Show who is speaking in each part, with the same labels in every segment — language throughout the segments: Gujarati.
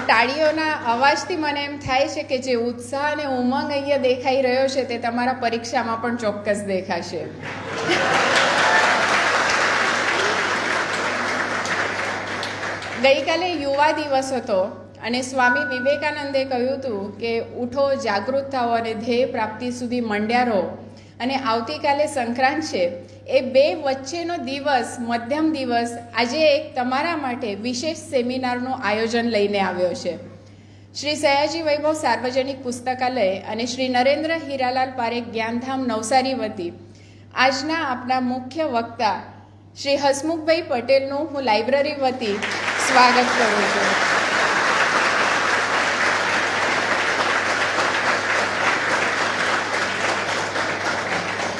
Speaker 1: તાળીઓના અવાજથી મને એમ થાય છે કે જે ઉત્સાહ અને ઉમંગ અહીંયા દેખાઈ રહ્યો છે તે તમારા પરીક્ષામાં પણ ચોક્કસ દેખાશે. ગઈકાલે યુવા દિવસ હતો અને સ્વામી વિવેકાનંદે કહ્યું હતું કે ઉઠો, જાગૃત થાઓ અને ધ્યેય પ્રાપ્તિ સુધી મંડ્યા રહો. અને આવતીકાલે સંક્રાંત છે. એ બે વચ્ચેનો દિવસ, મધ્યમ દિવસ, આજે એક તમારા માટે વિશેષ સેમિનારનું આયોજન લઈને આવ્યો છે. શ્રી સયાજી વૈભવ સાર્વજનિક પુસ્તકાલય અને શ્રી નરેન્દ્ર હીરાલાલ પારેખ જ્ઞાનધામ નવસારી વતી આજના આપણા મુખ્ય વક્તા શ્રી હસમુખભાઈ પટેલનું હું લાઇબ્રેરી વતી સ્વાગત કરું છું.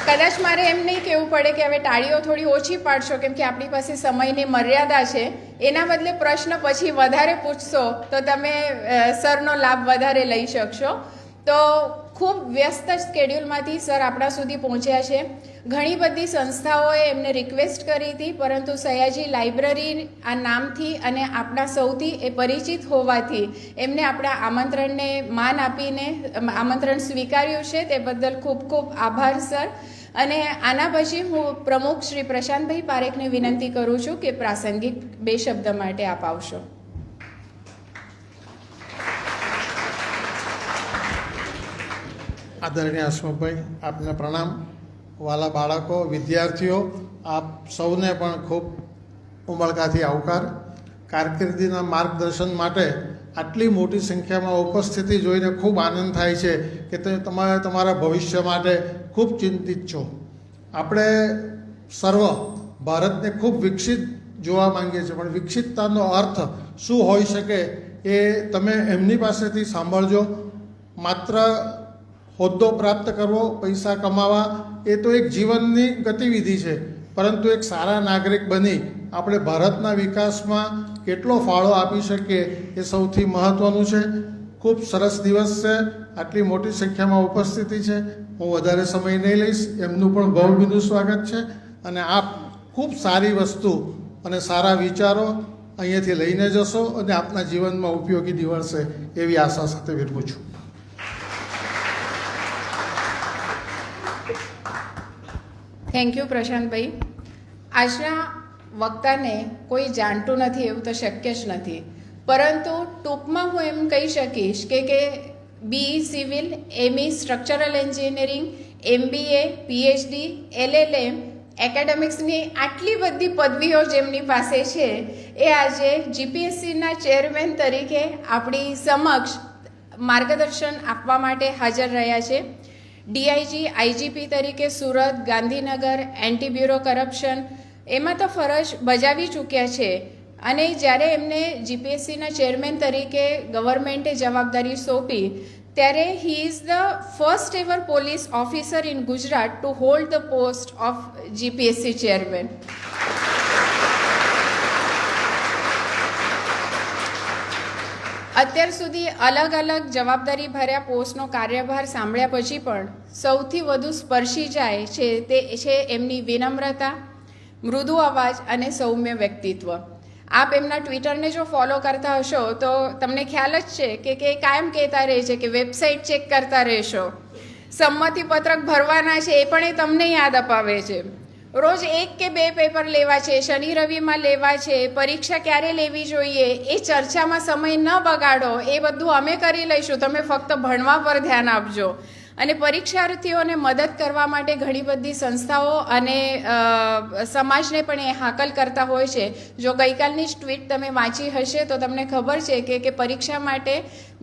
Speaker 1: કદાચ મારે એમ નહીં કહેવું પડે કે હવે તાળીઓ થોડી ઓછી પાડશો કેમ કે આપણી પાસે સમયની મર્યાદા છે. એના બદલે પ્રશ્ન પછી વધારે પૂછશો તો તમે સરનો લાભ વધારે લઈ શકશો. તો ખૂબ વ્યસ્ત સ્કેડ્યુલમાંથી સર આપણા સુધી પહોંચ્યા છે. ઘણી બધી સંસ્થાઓએ એમને રિક્વેસ્ટ કરી હતી, પરંતુ સયાજી લાઇબ્રેરી આ નામથી અને આપણા સૌથી એ પરિચિત હોવાથી એમને આપણા આમંત્રણને માન આપીને આમંત્રણ સ્વીકાર્યું છે. તે બદલ ખૂબ ખૂબ આભાર સર. અને આના પછી હું પ્રમુખ શ્રી પ્રશાંતભાઈ પારેખને વિનંતી કરું છું કે પ્રાસંગિક બે શબ્દ માટે આપ આવશો.
Speaker 2: આદરણીય હસમુખભાઈ, આપને પ્રણામ. વાલા બાળકો, વિદ્યાર્થીઓ, આપ સૌને પણ ખૂબ ઉમળકાથી આવકાર. કારકિર્દીના માર્ગદર્શન માટે આટલી મોટી સંખ્યામાં ઉપસ્થિતિ જોઈને ખૂબ આનંદ થાય છે કે તમે તમારા ભવિષ્ય માટે ખૂબ ચિંતિત છો. આપણે સર્વ ભારતને ખૂબ વિકસિત જોવા માંગીએ છીએ, પણ વિકસિતતાનો અર્થ શું હોઈ શકે એ તમે એમની પાસેથી સાંભળજો. માત્ર હોદ્દો પ્રાપ્ત કરવો, પૈસા કમાવા એ તો એક જીવનની ગતિવિધિ છે, પરંતુ એક સારા નાગરિક બની આપણે ભારતના વિકાસમાં કેટલો ફાળો આપી શકીએ એ સૌથી મહત્ત્વનું છે. ખૂબ સરસ દિવસ છે. આટલી મોટી સંખ્યામાં ઉપસ્થિતિ છે. હું વધારે સમય નહીં લઈશ. એમનું પણ ભાવભીનું સ્વાગત છે. અને આપ ખૂબ સારી વસ્તુ અને સારા વિચારો અહીંયાથી લઈને જશો અને આપના જીવનમાં ઉપયોગી નીવડશે એવી આશા સાથે વિરમું છું.
Speaker 1: Thank you Prashantbhai. આજના વક્તાને કોઈ જાણતું નથી એવું તો શક્ય જ નથી, પરંતુ ટૂંકમાં હું એમ કહી શકીશ કે BE civil, ME structural engineering, MBA, PhD, LLM, એકેડેમિક્સની આટલી બધી પદવીઓ જેમની પાસે છે એ આજે GPSCના ચેરમેન તરીકે આપણી સમક્ષ માર્ગદર્શન આપવા માટે હાજર રહ્યા છે. DIG, IGP તરીકે Surat, Gandhinagar, anti bureau corruption એમાં તો ફરજ બજાવી ચૂક્યા છે. અને જ્યારે એમને GPSCના ચેરમેન તરીકે ગવર્મેન્ટે જવાબદારી સોંપી ત્યારે he is the first ever police officer in Gujarat two hold the post of GPSC chairman. અત્યાર સુધી અલગ અલગ જવાબદારી ભર્યા પોસ્ટનો કાર્યભાર સાંભળ્યા પછી પણ સૌથી વધુ સ્પર્શી જાય છે તે છે એમની વિનમ્રતા, મૃદુ અવાજ અને સૌમ્ય વ્યક્તિત્વ. આપ એમના ટ્વિટરને જો ફોલો કરતા હશો તો તમને ખ્યાલ જ છે કે કાયમ કહેતા રહે છે કે વેબસાઇટ ચેક કરતા રહેશો, સંમતિપત્રક ભરવાના છે એ પણ એ તમને યાદ અપાવે છે. રોજ 1 કે 2 પેપર લેવા છે, શનિ રવિમાં લેવા છે, પરીક્ષા ક્યારે લેવી જોઈએ એ ચર્ચામાં સમય ન બગાડો. એ બધું અમે કરી લઈશું, તમે ફક્ત ભણવા પર ધ્યાન આપજો. અને પરીક્ષાર્થીઓને મદદ કરવા માટે ઘણી બધી સંસ્થાઓ અને સમાજને પણ એ હાકલ કરતા હોય છે. જો ગઈકાલની જ ટ્વીટ તમે વાંચી હશે તો તમને ખબર છે કે પરીક્ષા માટે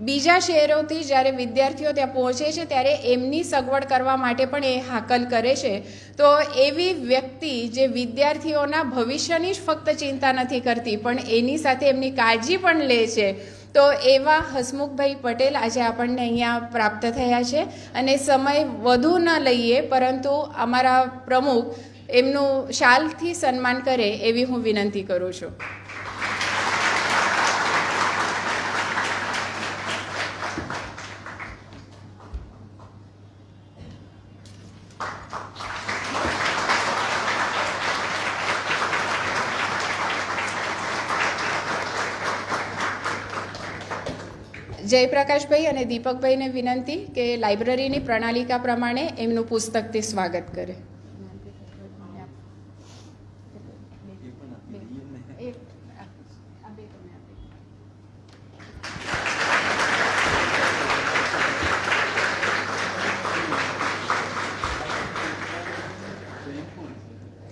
Speaker 1: બીજા શહેરોથી જ્યારે વિદ્યાર્થીઓ ત્યાં પહોંચે છે ત્યારે એમની સગવડ કરવા માટે પણ એ હાકલ કરે છે. તો એવી વ્યક્તિ જે વિદ્યાર્થીઓના ભવિષ્યની જ ફક્ત ચિંતા નથી કરતી પણ એની સાથે એમની કાળજી પણ લે છે, તો એવા હસમુખભાઈ પટેલ આજે આપણને અહીંયા પ્રાપ્ત થયા છે. અને સમય વધુ ન લઈએ પરંતુ અમારા પ્રમુખ એમનું શાલથી સન્માન કરે એવી હું વિનંતી કરું છું. જયપ્રકાશભાઈ અને દીપકભાઈને વિનંતી કે લાઇબ્રેરીની પ્રણાલિકા પ્રમાણે એમનું પુસ્તકથી સ્વાગત કરે.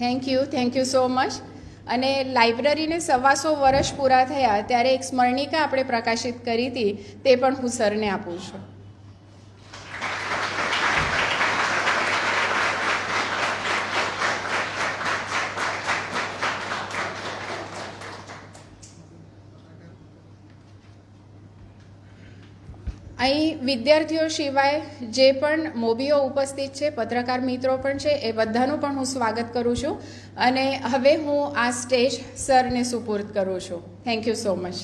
Speaker 1: Thank you so much. અને લાઇબ્રેરીને 125 વર્ષ પૂરા થયા ત્યારે એક સ્મરણિકા આપણે પ્રકાશિત કરી હતી, તે પણ હું સરને આપું છું. અહીં વિદ્યાર્થીઓ સિવાય જે પણ મોભીઓ ઉપસ્થિત છે, પત્રકાર મિત્રો પણ છે, એ બધાનું પણ હું સ્વાગત કરું છું. અને હવે હું આ સ્ટેજ સરને સુપુર્દ કરું છું. Thank you so much.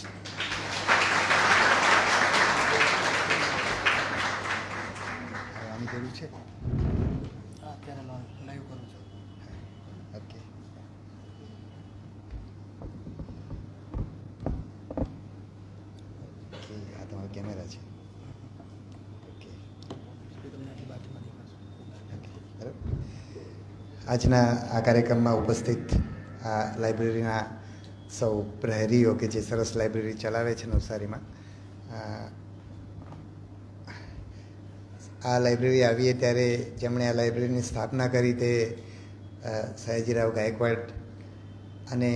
Speaker 3: Camera છે. આજના આ કાર્યક્રમમાં ઉપસ્થિત આ લાઇબ્રેરીના સૌ પ્રહરીઓ કે જે સરસ લાઇબ્રેરી ચલાવે છે નવસારીમાં, આ લાઇબ્રેરી આવીએ ત્યારે જેમણે આ લાઇબ્રેરીની સ્થાપના કરી તે સયાજીરાવ ગાયકવાડ અને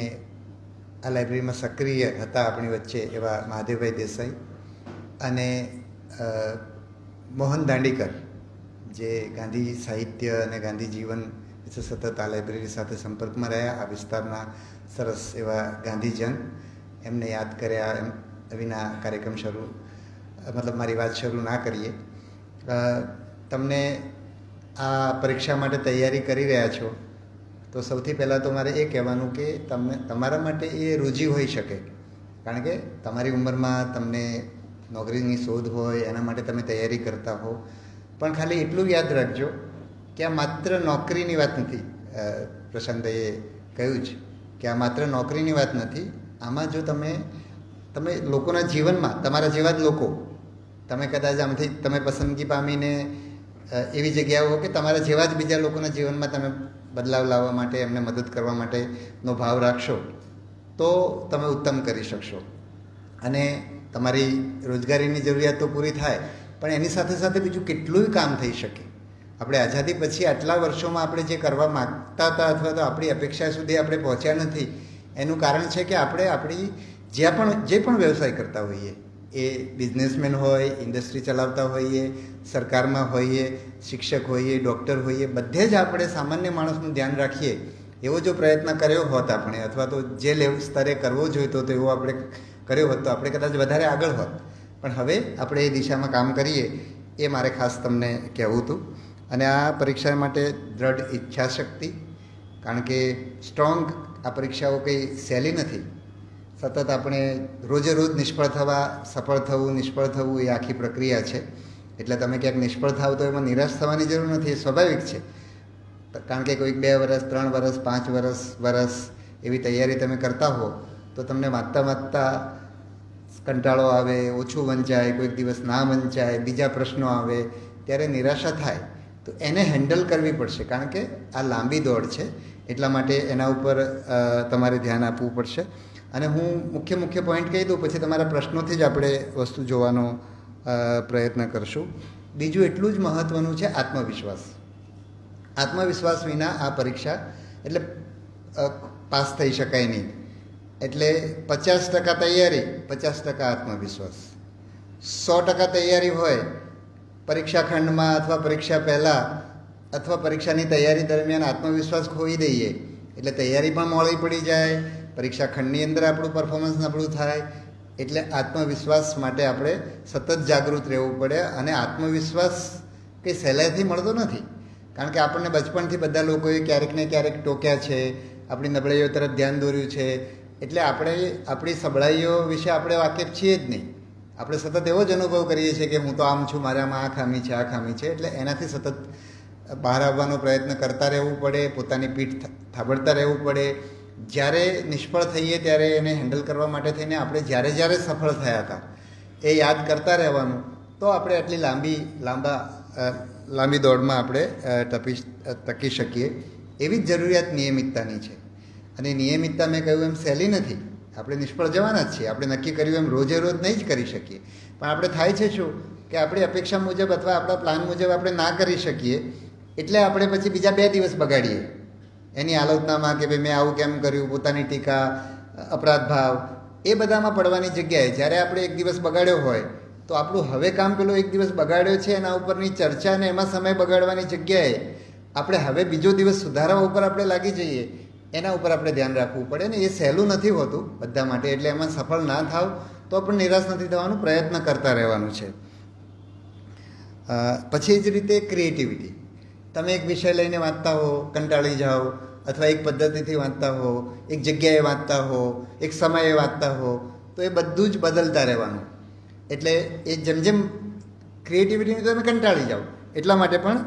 Speaker 3: આ લાઇબ્રેરીમાં સક્રિય હતા આપણી વચ્ચે એવા મહાદેવભાઈ દેસાઈ અને મોહન દાંડીકર, જે ગાંધી સાહિત્ય અને ગાંધી જીવન વિશે સતત આ લાઇબ્રેરી સાથે સંપર્કમાં રહ્યા, આ વિસ્તારના સરસ એવા ગાંધીજન, એમને યાદ કર્યા એમ વિના કાર્યક્રમ મારી વાત શરૂ ના કરીએ. તમને આ પરીક્ષા માટે તૈયારી કરી રહ્યા છો તો સૌથી પહેલાં તો મારે એ કહેવાનું કે તમારા માટે એ રૂચિ હોઈ શકે, કારણ કે તમારી ઉંમરમાં તમને નોકરીની શોધ હોય, એના માટે તમે તૈયારી કરતા હો. પણ ખાલી એટલું યાદ રાખજો કે આ માત્ર નોકરીની વાત નથી. પ્રશાંતભાઈએ કહ્યું જ કે આ માત્ર નોકરીની વાત નથી. આમાં જો તમે લોકોના જીવનમાં તમારા જેવા જ લોકો, તમે કદાચ આમથી તમે પસંદગી પામીને એવી જગ્યાઓ કે તમારા જેવા જ બીજા લોકોના જીવનમાં તમે બદલાવ લાવવા માટે, એમને મદદ કરવા માટેનો ભાવ રાખશો તો તમે ઉત્તમ કરી શકશો. અને તમારી રોજગારીની જરૂરિયાતો પૂરી થાય, પણ એની સાથે સાથે બીજું કેટલું કામ થઈ શકે. આપણે આઝાદી પછી આટલા વર્ષોમાં આપણે જે કરવા માગતા હતા અથવા તો આપણી અપેક્ષા સુધી આપણે પહોંચ્યા નથી, એનું કારણ છે કે આપણે આપણી જે પણ વ્યવસાય કરતા હોઈએ, એ બિઝનેસમેન હોય, ઇન્ડસ્ટ્રી ચલાવતા હોઈએ, સરકારમાં હોઈએ, શિક્ષક હોઈએ, ડૉક્ટર હોઈએ, બધે જ આપણે સામાન્ય માણસનું ધ્યાન રાખીએ એવો જો પ્રયત્ન કર્યો હોત આપણે, અથવા તો જે સ્તરે કરવો જોઈતો તો એવો આપણે કર્યો હોત તો આપણે કદાચ વધારે આગળ હોત. પણ હવે આપણે એ દિશામાં કામ કરીએ એ મારે ખાસ તમને કહેવું હતું. અને આ પરીક્ષા માટે દ્રઢ ઈચ્છાશક્તિ, કારણ કે સ્ટ્રોંગ આ પરીક્ષાઓ કંઈ સહેલી નથી. સતત આપણે રોજે રોજ નિષ્ફળ થવા, સફળ થવું, નિષ્ફળ થવું એ આખી પ્રક્રિયા છે. એટલે તમે ક્યાંક નિષ્ફળ થાવ તો એમાં નિરાશ થવાની જરૂર નથી, એ સ્વાભાવિક છે. કારણ કે કોઈક 2 વર્ષ, 3 વર્ષ, 5 વર્ષ એવી તૈયારી તમે કરતા હો તો તમને વાંચતા કંટાળો આવે, ઓછું વંચાય, કોઈક દિવસ ના વંચાય, બીજા પ્રશ્નો આવે, ત્યારે નિરાશા થાય. તો એને હેન્ડલ કરવી પડશે, કારણ કે આ લાંબી દોડ છે. એટલા માટે એના ઉપર તમારે ધ્યાન આપવું પડશે. અને હું મુખ્ય પોઈન્ટ કહી દઉં, પછી તમારા પ્રશ્નોથી જ આપણે વસ્તુ જોવાનો પ્રયત્ન કરશું. બીજું એટલું જ મહત્ત્વનું છે આત્મવિશ્વાસ. આત્મવિશ્વાસ વિના આ પરીક્ષા એટલે પાસ થઈ શકાય નહીં. એટલે 50% તૈયારી, 50% આત્મવિશ્વાસ. 100% તૈયારી હોય પરીક્ષા ખંડમાં અથવા પરીક્ષા પહેલાં અથવા પરીક્ષાની તૈયારી દરમિયાન આત્મવિશ્વાસ ખોઈ દઈએ એટલે તૈયારી પણ મોડી પડી જાય, પરીક્ષા ખંડની અંદર આપણું પરફોર્મન્સ નબળું થાય. એટલે આત્મવિશ્વાસ માટે આપણે સતત જાગૃત રહેવું પડે. અને આત્મવિશ્વાસ કંઈ સહેલાઈથી મળતો નથી, કારણ કે આપણને બચપણથી બધા લોકોએ ક્યારેક ને ક્યારેક ટોક્યા છે, આપણી નબળાઈઓ તરફ ધ્યાન દોર્યું છે. એટલે આપણે આપણી સબળાઈઓ વિશે આપણે વાકેફ છીએ જ નહીં. આપણે સતત એવો જ અનુભવ કરીએ છીએ કે હું તો આમ છું, મારામાં આ ખામી છે, આ ખામી છે. એટલે એનાથી સતત બહાર આવવાનો પ્રયત્ન કરતા રહેવું પડે, પોતાની પીઠ થાબડતા રહેવું પડે. જ્યારે નિષ્ફળ થઈએ ત્યારે એને હેન્ડલ કરવા માટે થઈને આપણે જ્યારે સફળ થયા હતા એ યાદ કરતા રહેવાનું, તો આપણે આટલી લાંબી દોડમાં આપણે ટકી શકીએ. એવી જ જરૂરિયાત નિયમિતતાની છે. અને નિયમિતતા મેં કહ્યું એમ સહેલી નથી. આપણે નિષ્ફળ જવાના જ છીએ. આપણે નક્કી કર્યું એમ રોજે રોજ નહીં જ કરી શકીએ. પણ આપણે થાય છે શું કે આપણી અપેક્ષા મુજબ અથવા આપણા પ્લાન મુજબ આપણે ના કરી શકીએ, એટલે આપણે પછી બીજા 2 દિવસ બગાડીએ એની આલોચનામાં કે ભાઈ મેં આવું કેમ કર્યું, પોતાની ટીકા, અપરાધ ભાવ, એ બધામાં પડવાની જગ્યાએ જ્યારે આપણે 1 દિવસ બગાડ્યો હોય તો આપણું હવે કામ પેલો 1 દિવસ બગાડ્યો છે એના ઉપરની ચર્ચા ને એમાં સમય બગાડવાની જગ્યાએ આપણે હવે બીજો દિવસ સુધારવા ઉપર આપણે લાગી જઈએ, એના ઉપર આપણે ધ્યાન રાખવું પડે ને. એ સહેલું નથી હોતું બધા માટે. એટલે એમાં સફળ ના થાવ તો પણ નિરાશ નથી થવાનું, પ્રયત્ન કરતા રહેવાનું છે. પછી જ રીતે ક્રિએટિવિટી. તમે એક વિષય લઈને વાંચતા હો, કંટાળી જાઓ, અથવા એક પદ્ધતિથી વાંચતા હો, એક જગ્યાએ વાંચતા હો, એક સમયે વાંચતા હો, તો એ બધું જ બદલતા રહેવાનું. એટલે એ જેમ જેમ ક્રિએટિવિટીની તમે કંટાળી જાઓ, એટલા માટે પણ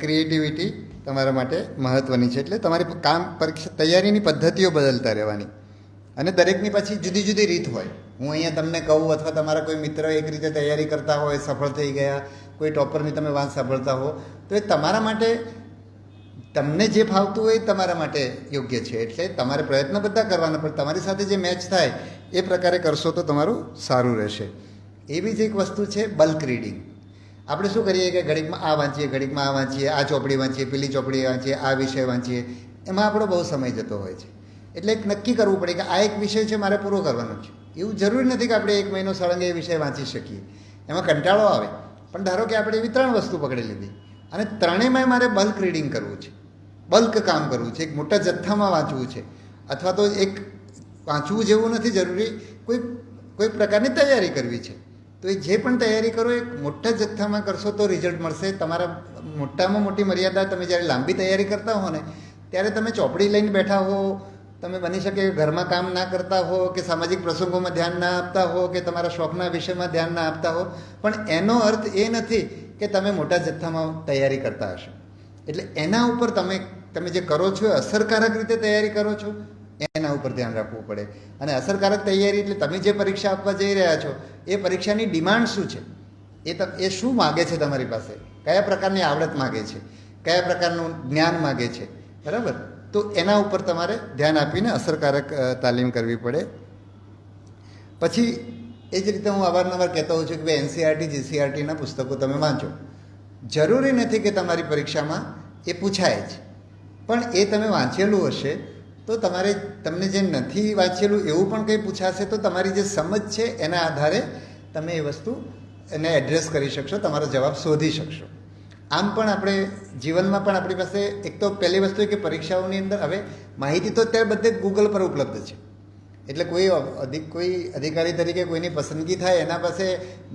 Speaker 3: ક્રિએટિવિટી તમારા માટે મહત્ત્વની છે. એટલે તમારી પરીક્ષા તૈયારીની પદ્ધતિઓ બદલતા રહેવાની. અને દરેકની પાછી જુદી જુદી રીત હોય. હું અહીંયા તમને કહું અથવા તમારા કોઈ મિત્ર એક રીતે તૈયારી કરતા હોય, સફળ થઈ ગયા, કોઈ ટોપરની તમે વાત સાંભળતા હો, તો એ તમારા માટે, તમને જે ફાવતું હોય એ તમારા માટે યોગ્ય છે. એટલે તમારે પ્રયત્ન બધા કરવાના, પણ તમારી સાથે જે મેચ થાય એ પ્રકારે કરશો તો તમારું સારું રહેશે. એવી જ એક વસ્તુ છે બલ્ક રીડિંગ. આપણે શું કરીએ કે ઘડીકમાં આ વાંચીએ, ઘડીકમાં આ વાંચીએ, આ ચોપડી વાંચીએ, પેલી ચોપડી વાંચીએ, આ વિષય વાંચીએ, એમાં આપણો બહુ સમય જતો હોય છે. એટલે એક નક્કી કરવું પડે કે આ એક વિષય છે, મારે પૂરો કરવાનો છે. એવું જરૂરી નથી કે આપણે 1 મહિનો સળંગે એ વિષય વાંચી શકીએ, એમાં કંટાળો આવે. પણ ધારો કે આપણે એવી 3 વસ્તુ પકડી લીધી અને ત્રણેયમાં મારે બલ્ક રીડિંગ કરવું છે, બલ્ક કામ કરવું છે, એક મોટા જથ્થામાં વાંચવું છે. અથવા તો એક વાંચવું જેવું નથી જરૂરી, કોઈ પ્રકારની તૈયારી કરવી છે. તો એ જે પણ તૈયારી કરો એ મોટા જથ્થામાં કરશો તો રિઝલ્ટ મળશે. તમારા મોટામાં મોટી મર્યાદા, તમે જ્યારે લાંબી તૈયારી કરતા હો ને ત્યારે તમે ચોપડી લઈને બેઠા હો, તમે બની શકે ઘરમાં કામ ના કરતા હો, કે સામાજિક પ્રસંગોમાં ધ્યાન ના આપતા હો, કે તમારા શોખના વિષયમાં ધ્યાન ના આપતા હો, પણ એનો અર્થ એ નથી કે તમે મોટા જથ્થામાં તૈયારી કરતા હશો. એટલે એના ઉપર તમે જે કરો છો એ અસરકારક રીતે તૈયારી કરો છો, એના ઉપર ધ્યાન રાખવું પડે. અને અસરકારક તૈયારી એટલે તમે જે પરીક્ષા આપવા જઈ રહ્યા છો એ પરીક્ષાની ડિમાન્ડ શું છે, એ શું માગે છે તમારી પાસે, કયા પ્રકારની આવડત માગે છે, કયા પ્રકારનું જ્ઞાન માગે છે, બરાબર? તો એના ઉપર તમારે ધ્યાન આપીને અસરકારક તાલીમ કરવી પડે. પછી એ જ રીતે હું અવારનવાર કહેતો હોઉં છું કે ભાઈ NCERT, GCERTના પુસ્તકો તમે વાંચો. જરૂરી નથી કે તમારી પરીક્ષામાં એ પૂછાય જ, પણ એ તમે વાંચેલું હશે તો તમને જે નથી વાંચેલું એવું પણ કંઈ પૂછાશે તો તમારી જે સમજ છે એના આધારે તમે એ વસ્તુ એને એડ્રેસ કરી શકશો, તમારો જવાબ શોધી શકશો. આમ પણ આપણે જીવનમાં પણ આપણી પાસે એક તો પહેલી વસ્તુ કે પરીક્ષાઓની અંદર હવે માહિતી તો અત્યારે બધે ગૂગલ પર ઉપલબ્ધ છે. એટલે કોઈ અધિકારી તરીકે કોઈની પસંદગી થાય એના પાસે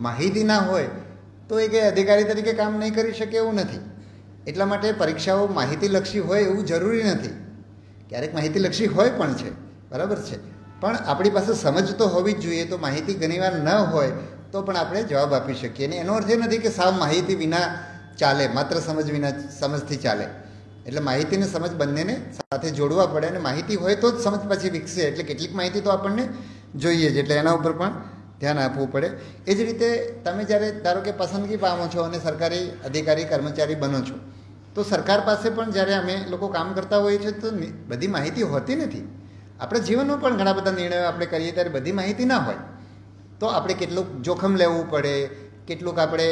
Speaker 3: માહિતી ના હોય તો એ કંઈ અધિકારી તરીકે કામ નહીં કરી શકે એવું નથી. એટલા માટે પરીક્ષાઓ માહિતીલક્ષી હોય એવું જરૂરી નથી. ક્યારેક માહિતીલક્ષી હોય પણ છે, બરાબર છે, પણ આપણી પાસે સમજ તો હોવી જ જોઈએ. તો માહિતી ઘણીવાર ન હોય તો પણ આપણે જવાબ આપી શકીએ. અને એનો અર્થ એ નથી કે સાવ માહિતી વિના ચાલે, માત્ર સમજથી ચાલે. એટલે માહિતીને સમજ બંનેને સાથે જોડવા પડે, અને માહિતી હોય તો જ સમજ પછી વિકસે. એટલે કેટલીક માહિતી તો આપણને જોઈએ જ, એટલે એના ઉપર પણ ધ્યાન આપવું પડે. એ જ રીતે તમે જ્યારે ધારો કે પસંદગી પામો છો અને સરકારી અધિકારી કર્મચારી બનો છો, તો સરકાર પાસે પણ જ્યારે અમે લોકો કામ કરતા હોઈએ છીએ તો બધી માહિતી હોતી નથી. આપણે જીવનમાં પણ ઘણા બધા નિર્ણયો આપણે કરીએ ત્યારે બધી માહિતી ના હોય, તો આપણે કેટલુંક જોખમ લેવું પડે, કેટલુંક આપણે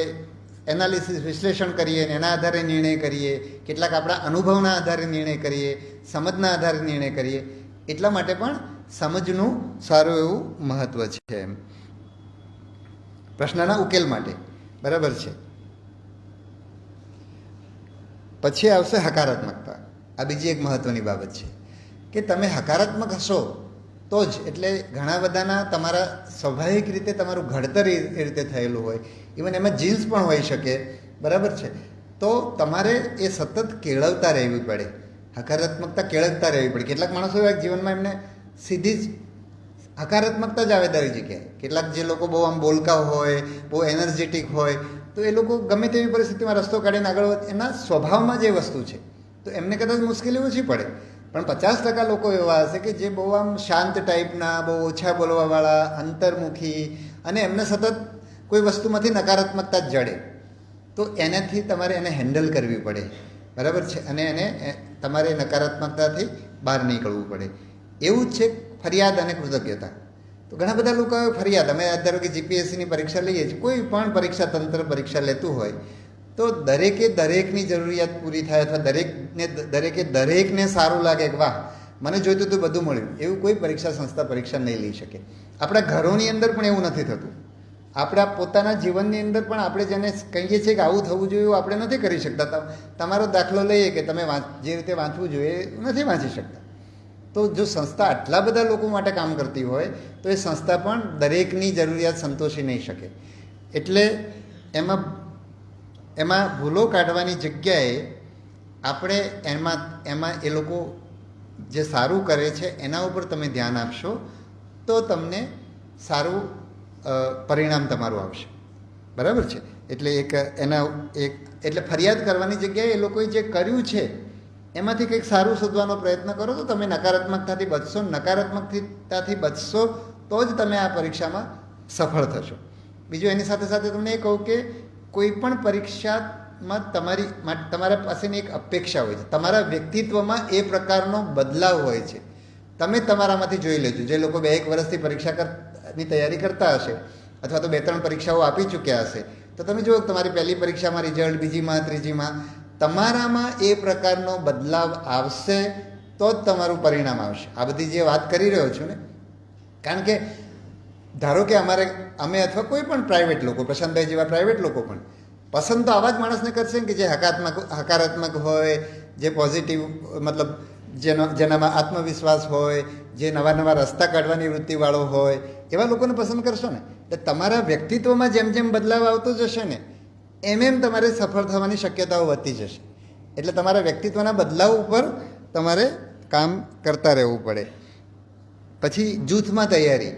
Speaker 3: એનાલિસિસ, વિશ્લેષણ કરીએ અને એના આધારે નિર્ણય કરીએ, કેટલાક આપણા અનુભવના આધારે નિર્ણય કરીએ, સમજના આધારે નિર્ણય કરીએ. એટલા માટે પણ સમજનું સારું એવું મહત્ત્વ છે. પ્રશ્નના ઉકેલ માટે, બરાબર છે. પછી આવશે હકારાત્મકતા. આ બીજી એક મહત્ત્વની બાબત છે કે તમે હકારાત્મક હશો તો જ, એટલે ઘણા બધાના તમારા સ્વાભાવિક રીતે તમારું ઘડતર એ રીતે થયેલું હોય, ઇવન એમાં જીન્સ પણ હોઈ શકે, બરાબર છે, તો તમારે એ સતત કેળવતા રહેવી પડે, હકારાત્મકતા કેળવતા રહેવી પડે. કેટલાક માણસો એવા જીવનમાં એમને સીધી જ હકારાત્મકતા જ આવે દરેક જગ્યાએ. કેટલાક જે લોકો બહુ આમ બોલકા હોય, બહુ એનર્જેટિક હોય, તો એ લોકો ગમે તેવી પરિસ્થિતિમાં રસ્તો કાઢીને આગળ વધે, એના સ્વભાવમાં જે વસ્તુ છે તો એમને કદાચ મુશ્કેલી ઓછી પડે. પણ 50% લોકો એવા હશે કે જે બહુ આમ શાંત ટાઈપના, બહુ ઓછા બોલવાવાળા, અંતર્મુખી, અને એમને સતત કોઈ વસ્તુમાંથી નકારાત્મકતા જ જડે તો એનાથી તમારે એને હેન્ડલ કરવી પડે, બરાબર છે, અને એને તમારે નકારાત્મકતાથી બહાર નીકળવું પડે. એવું જ છે ફરિયાદ અને કૃતજ્ઞતા. તો ઘણા બધા લોકો ફરિયાદ, અમે ધારો કે જીપીએસસીની પરીક્ષા લઈએ છીએ, કોઈ પણ પરીક્ષા તંત્ર પરીક્ષા લેતું હોય તો દરેકની જરૂરિયાત પૂરી થાય અથવા દરેકને સારું લાગે કે વાહ મને જોઈતું તો બધું મળ્યું, એવું કોઈ પરીક્ષા સંસ્થા પરીક્ષા નહીં લઈ શકે. આપણા ઘરોની અંદર પણ એવું નથી થતું. આપણા પોતાના જીવનની અંદર પણ આપણે જેને કહીએ છીએ કે આવું થવું જોઈએ એવું આપણે નથી કરી શકતા. તમારો દાખલો લઈએ કે તમે જે રીતે વાંચવું જોઈએ નથી વાંચી શકતા. તો જો સંસ્થા આટલા બધા લોકો માટે કામ કરતી હોય તો એ સંસ્થા પણ દરેકની જરૂરિયાત સંતોષી નહીં શકે. એટલે એમાં ભૂલો કાઢવાની જગ્યાએ આપણે એમાં એ લોકો જે સારું કરે છે એના ઉપર તમે ધ્યાન આપશો તો તમને સારું પરિણામ તમારું આવશે, બરાબર છે. એટલે એટલે ફરિયાદ કરવાની જગ્યાએ એ લોકોએ જે કર્યું છે એમાંથી કંઈક સારું શોધવાનો પ્રયત્ન કરો તો તમે નકારાત્મકતાથી બચશો. નકારાત્મકતાથી બચશો તો જ તમે આ પરીક્ષામાં સફળ થશો. બીજું એની સાથે સાથે તમને એ કહું કે કોઈ પણ પરીક્ષામાં તમારા પાસેની એક અપેક્ષા હોય છે. તમારા વ્યક્તિત્વમાં એ પ્રકારનો બદલાવ હોય છે. તમે તમારામાંથી જોઈ લેજો. જે લોકો 2-1 વર્ષથી પરીક્ષાની તૈયારી કરતા હશે અથવા તો 2-3 પરીક્ષાઓ આપી ચૂક્યા હશે તો તમે જુઓ તમારી પહેલી પરીક્ષામાં રિઝલ્ટ, બીજીમાં, ત્રીજીમાં તમારામાં એ પ્રકારનો બદલાવ આવશે તો જ તમારું પરિણામ આવશે. આ બધી જે વાત કરી રહ્યો છું ને, કારણ કે ધારો કે અમે અથવા કોઈ પણ પ્રાઇવેટ લોકો, પ્રશાંતભાઈ જેવા પ્રાઇવેટ લોકો પણ પસંદ તો આવા જ માણસને કરશે કે જે હકારાત્મક હોય, જે પોઝિટિવ મતલબ જેનામાં આત્મવિશ્વાસ હોય, જે નવા રસ્તા કાઢવાની વૃત્તિવાળો હોય, એવા લોકોને પસંદ કરશો ને. એટલે તમારા વ્યક્તિત્વમાં જેમ જેમ બદલાવ આવતો જશે ને એમ તમારે સફળ થવાની શક્યતાઓ વધતી જશે. એટલે તમારા વ્યક્તિત્વના બદલાવ ઉપર તમારે કામ કરતા રહેવું પડે. પછી જૂથમાં તૈયારી.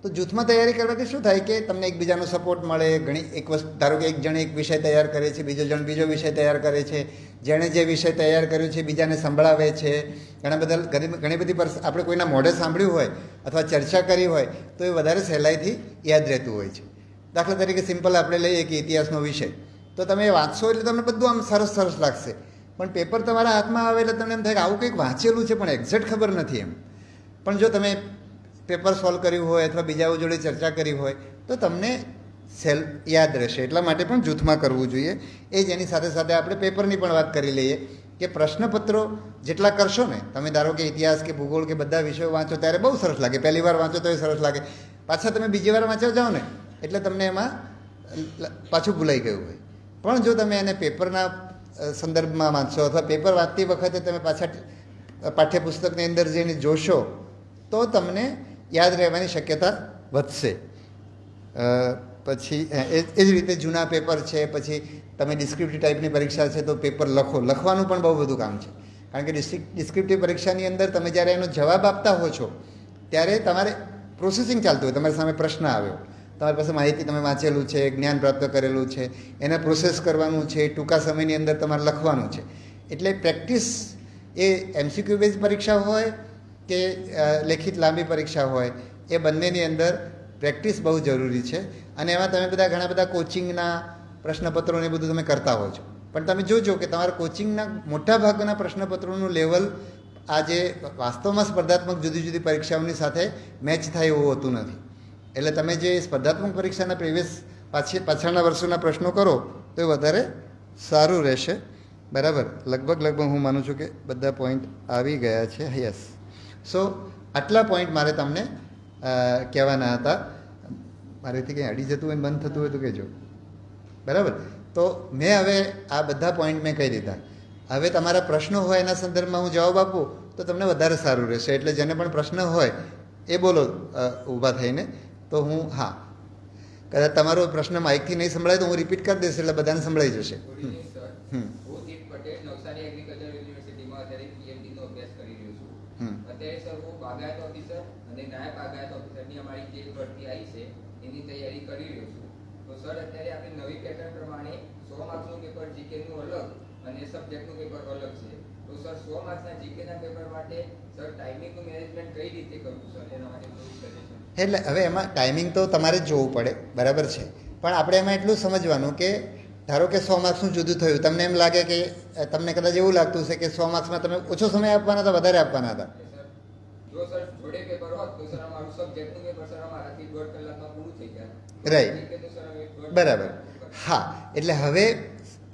Speaker 3: તો જૂથમાં તૈયારી કરવાથી શું થાય કે તમને એકબીજાનો સપોર્ટ મળે. ધારો કે એક જણ એક વિષય તૈયાર કરે છે, બીજો જણ બીજો વિષય તૈયાર કરે છે, જેણે જે વિષય તૈયાર કર્યું છે બીજાને સંભળાવે છે. ઘણી બધી આપણે કોઈના મોઢે સાંભળ્યું હોય અથવા ચર્ચા કરી હોય તો એ વધારે સહેલાઈથી યાદ રહેતું હોય છે. દાખલા તરીકે સિમ્પલ આપણે લઈએ કે ઇતિહાસનો વિષય, તો તમે એ વાંચશો એટલે તમને બધું આમ સરસ લાગશે, પણ પેપર તમારા હાથમાં આવે એટલે તમને એમ થાય કે આવું કંઈક વાંચેલું છે પણ એક્ઝેક્ટ ખબર નથી એમ. પણ જો તમે પેપર સોલ્વ કર્યું હોય અથવા બીજાઓ જોડે ચર્ચા કરી હોય તો તમને યાદ રહેશે. એટલા માટે પણ જૂથમાં કરવું જોઈએ. એ જ એની સાથે સાથે આપણે પેપરની પણ વાત કરી લઈએ કે પ્રશ્નપત્રો જેટલા કરશો ને, તમે ધારો કે ઇતિહાસ કે ભૂગોળ કે બધા વિષયો વાંચો ત્યારે બહુ સરસ લાગે. પહેલી વાર વાંચો તો એ સરસ લાગે, પાછા તમે બીજી વાર વાંચવા જાઓ ને એટલે તમને એમાં પાછું ભૂલાઈ ગયું હોય. પણ જો તમે એને પેપરના સંદર્ભમાં વાંચશો અથવા પેપર વાંચતી વખતે તમે પાછા પાઠ્યપુસ્તકની અંદર જઈને જોશો તો તમને યાદ રહેવાની શક્યતા વધશે. પછી એ જ રીતે જૂના પેપર છે. પછી તમે ડિસ્ક્રિપ્ટિવ ટાઈપની પરીક્ષા છે તો પેપર લખવાનું પણ બહુ બધું કામ છે. કારણ કે ડિસ્ક્રિપ્ટિવ પરીક્ષાની અંદર તમે જ્યારે એનો જવાબ આપતા હો છો ત્યારે તમારે પ્રોસેસિંગ ચાલતું હોય. તમારી સામે પ્રશ્ન આવ્યો, તમારી પાસે માહિતી તમે વાંચેલું છે, જ્ઞાન પ્રાપ્ત કરેલું છે, એને પ્રોસેસ કરવાનું છે, ટૂંકા સમયની અંદર તમારે લખવાનું છે. એટલે પ્રેક્ટિસ એ MCQ બેઝ પરીક્ષા હોય કે લેખિત લાંબી પરીક્ષા હોય, એ બંનેની અંદર પ્રેક્ટિસ બહુ જરૂરી છે. અને એમાં તમે ઘણા બધા કોચિંગના પ્રશ્નપત્રોને બધું તમે કરતા હો છો, પણ તમે જોજો કે તમારા કોચિંગના મોટા ભાગના પ્રશ્નપત્રોનું લેવલ આજે વાસ્તવમાં સ્પર્ધાત્મક જુદી જુદી પરીક્ષાઓની સાથે મેચ થાય એવું હોતું નથી. એટલે તમે જે સ્પર્ધાત્મક પરીક્ષાના પાછળના વર્ષોના પ્રશ્નો કરો તો એ વધારે સારું રહેશે. બરાબર, લગભગ હું માનું છું કે બધા પોઈન્ટ આવી ગયા છે. યસ. સો આટલા પોઈન્ટ મારે તમને કહેવાના હતા. મારેથી કંઈ અડી જતું હોય બંધ થતું હોય તો કહેજો. બરાબર, તો મેં હવે આ બધા પોઈન્ટ મેં કહી દીધા. હવે તમારા પ્રશ્નો હોય એના સંદર્ભમાં હું જવાબ આપું તો તમને વધારે સારું રહેશે. એટલે જેને પણ પ્રશ્ન હોય એ બોલો ઊભા થઈને. તો હું કદાચ તમારો પ્રશ્ન માઇકથી નહીં સંભળાય તો હું રિપીટ કરી દઈશ એટલે બધાને સંભળાઈ જશે.
Speaker 4: અત્યારે સર હું બાગાયત ઓફિસર અને નાયબ બાગાયત ઓફિસરની અમારી જે ભરતી આવી છે એની તૈયારી કરી રહ્યો છું. તો સર અત્યારે આપણી નવી પેટર્ન પ્રમાણે 100 માર્ક્સનું પેપર જીકેનું અલગ અને સબ્જેક્ટનું પેપર અલગ છે. તો સર 100 માર્ક્સના જીકેના પેપર માટે સર ટાઈમિંગનું મેનેજમેન્ટ કઈ રીતે કરવું સર, એના માટે થોડું સજેશન.
Speaker 3: એટલે હવે એમાં ટાઈમિંગ તો તમારે જ જોવું પડે, બરાબર છે. પણ આપણે એમાં એટલું સમજવાનું કે ધારો કે 100 માર્ક્સનું જુદું થયું, તમને એમ લાગે કે તમને કદાચ એવું લાગતું હશે કે 100 માર્ક્સમાં તમે ઓછો સમય આપવાના હતા, વધારે આપવાના હતા.
Speaker 4: જો સર જોડે પેપર હોત તો સર અમારું સબ્જેક્ટનું પેપર સર અમારાથી 1.5 કલાકમાં પૂરું થઈ જાય.
Speaker 3: રાઈટ, બરાબર. હા, એટલે હવે